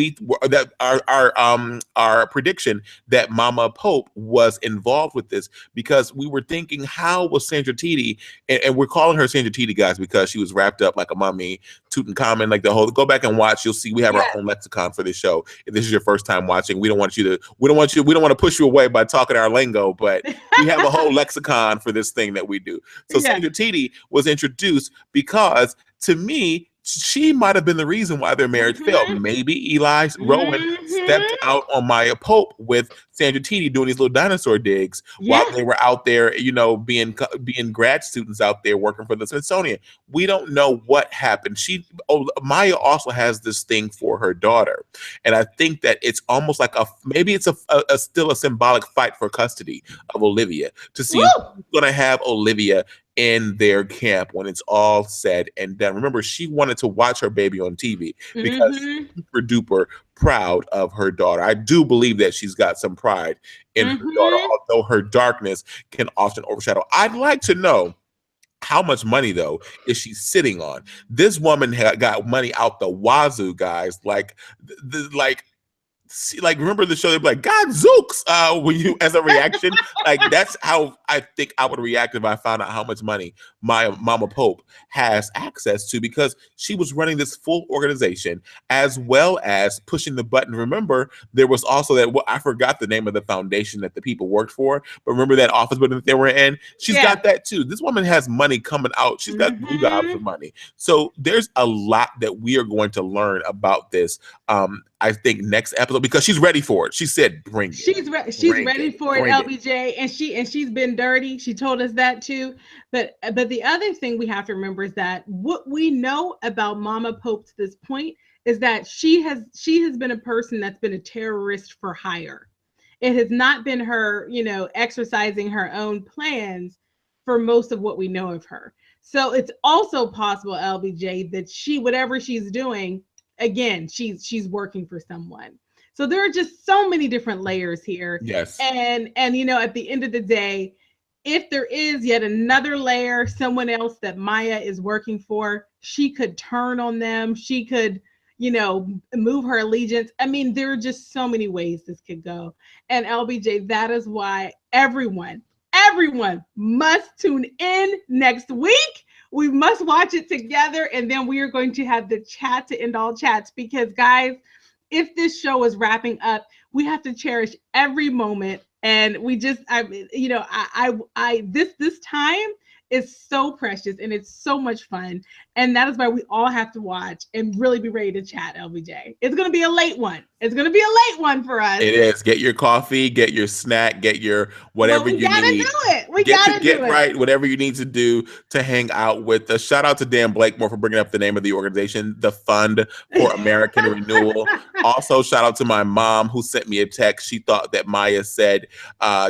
that our prediction that Mama Pope was involved with this, because we were thinking, how was Sandra Titi, and we're calling her Sandra Titi, guys, because she was wrapped up like a mummy, Tutankhamun, like the whole. Go back and watch. You'll see we have our Yes. own lexicon for this show. If this is your first time watching, we don't want to push you away by talking our lingo, but we have a whole lexicon for this thing that we do. So Yes. Sandra Titi was introduced because, to me, she might have been the reason why their marriage failed. Mhm. Maybe Eli Rowan stepped Mhm. out on Maya Pope with Sandra Teeny doing these little dinosaur digs while Yeah. they were out there, being grad students out there working for the Smithsonian. We don't know what happened. Maya also has this thing for her daughter, and I think that it's almost like maybe it's a still a symbolic fight for custody of Olivia to see Woo. who's going to have Olivia in their camp when it's all said and done. Remember, she wanted to watch her baby on TV because Mhm. she's super duper proud of her daughter. I do believe that she's got some pride in her daughter, Mhm. although her darkness can often overshadow. I'd like to know how much money though is she sitting on? This woman got money out the wazoo, guys. Like see, like remember the show? They'd be like, "God Zooks!" When you as a reaction, like that's how I think I would react if I found out how much money my Mama Pope has access to because she was running this full organization as well as pushing the button. Remember, there was also that I forgot the name of the foundation that the people worked for, but remember that office building that they were in. She's Yeah. got that too. This woman has money coming out. She's got blue gobs of Mhm. money. So there's a lot that we are going to learn about this I think next episode because she's ready for it. She said, "Bring it, She's bring ready it, for it, bring it." LBJ, and she's been dirty. She told us that too. But the other thing we have to remember is that what we know about Mama Pope to this point is that she has been a person that's been a terrorist for hire. It has not been her, exercising her own plans for most of what we know of her. So it's also possible, LBJ, that whatever she's doing, again, she's working for someone. So there are just so many different layers here. Yes, And at the end of the day, if there is yet another layer, someone else that Maya is working for, she could turn on them. She could, move her allegiance. I mean, there are just so many ways this could go. And LBJ, that is why everyone must tune in next week. We must watch it together, and then we are going to have the chat to end all chats because, guys, if this show is wrapping up, we have to cherish every moment. And we just, this time is so precious and it's so much fun. And that is why we all have to watch and really be ready to chat, LBJ. It's going to be a late one. It's going to be a late one for us, it is. Get your coffee, get your snack, get your but whatever we you got to need. do it. We Get got your to do get it. right, whatever you need to do to hang out with us. Shout out to Dan Blakemore for bringing up the name of the organization, the Fund for American Renewal. Also, shout out to my mom who sent me a text. She thought that Maya said,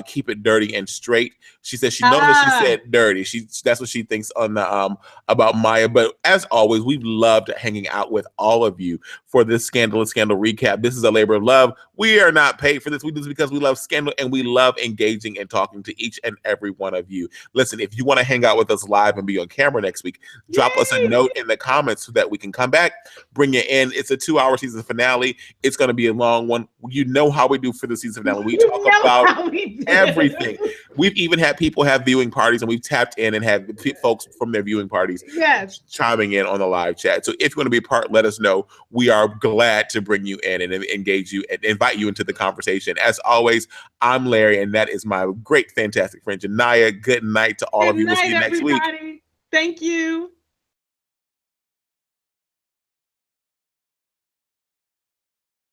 "Keep it dirty and straight." She said she knows that she Ah, said dirty. That's what she thinks on the about Maya. But as always, we've loved hanging out with all of you for this Scandal recap. This is a labor of love. We are not paid for this. We do this because we love Scandal and we love engaging and talking to each and every one of you. Listen, if you want to hang out with us live and be on camera next week, drop us a yay. note in the comments so that we can come back, bring you in. It's a 2-hour season finale. It's going to be a long one. You know how we do for the season finale. We talk You know about how we everything. do. We've even had people have viewing parties, and we've tapped in and had folks from their viewing parties Yes. chiming in on the live chat. So if you want to be a part, let us know. We are glad to bring you in and engage you and invite you into the conversation. As always, I'm Larry, and that is my great, fantastic friend Janaya. Good night to all Good of you. We'll see night, you next week. everybody. Thank you.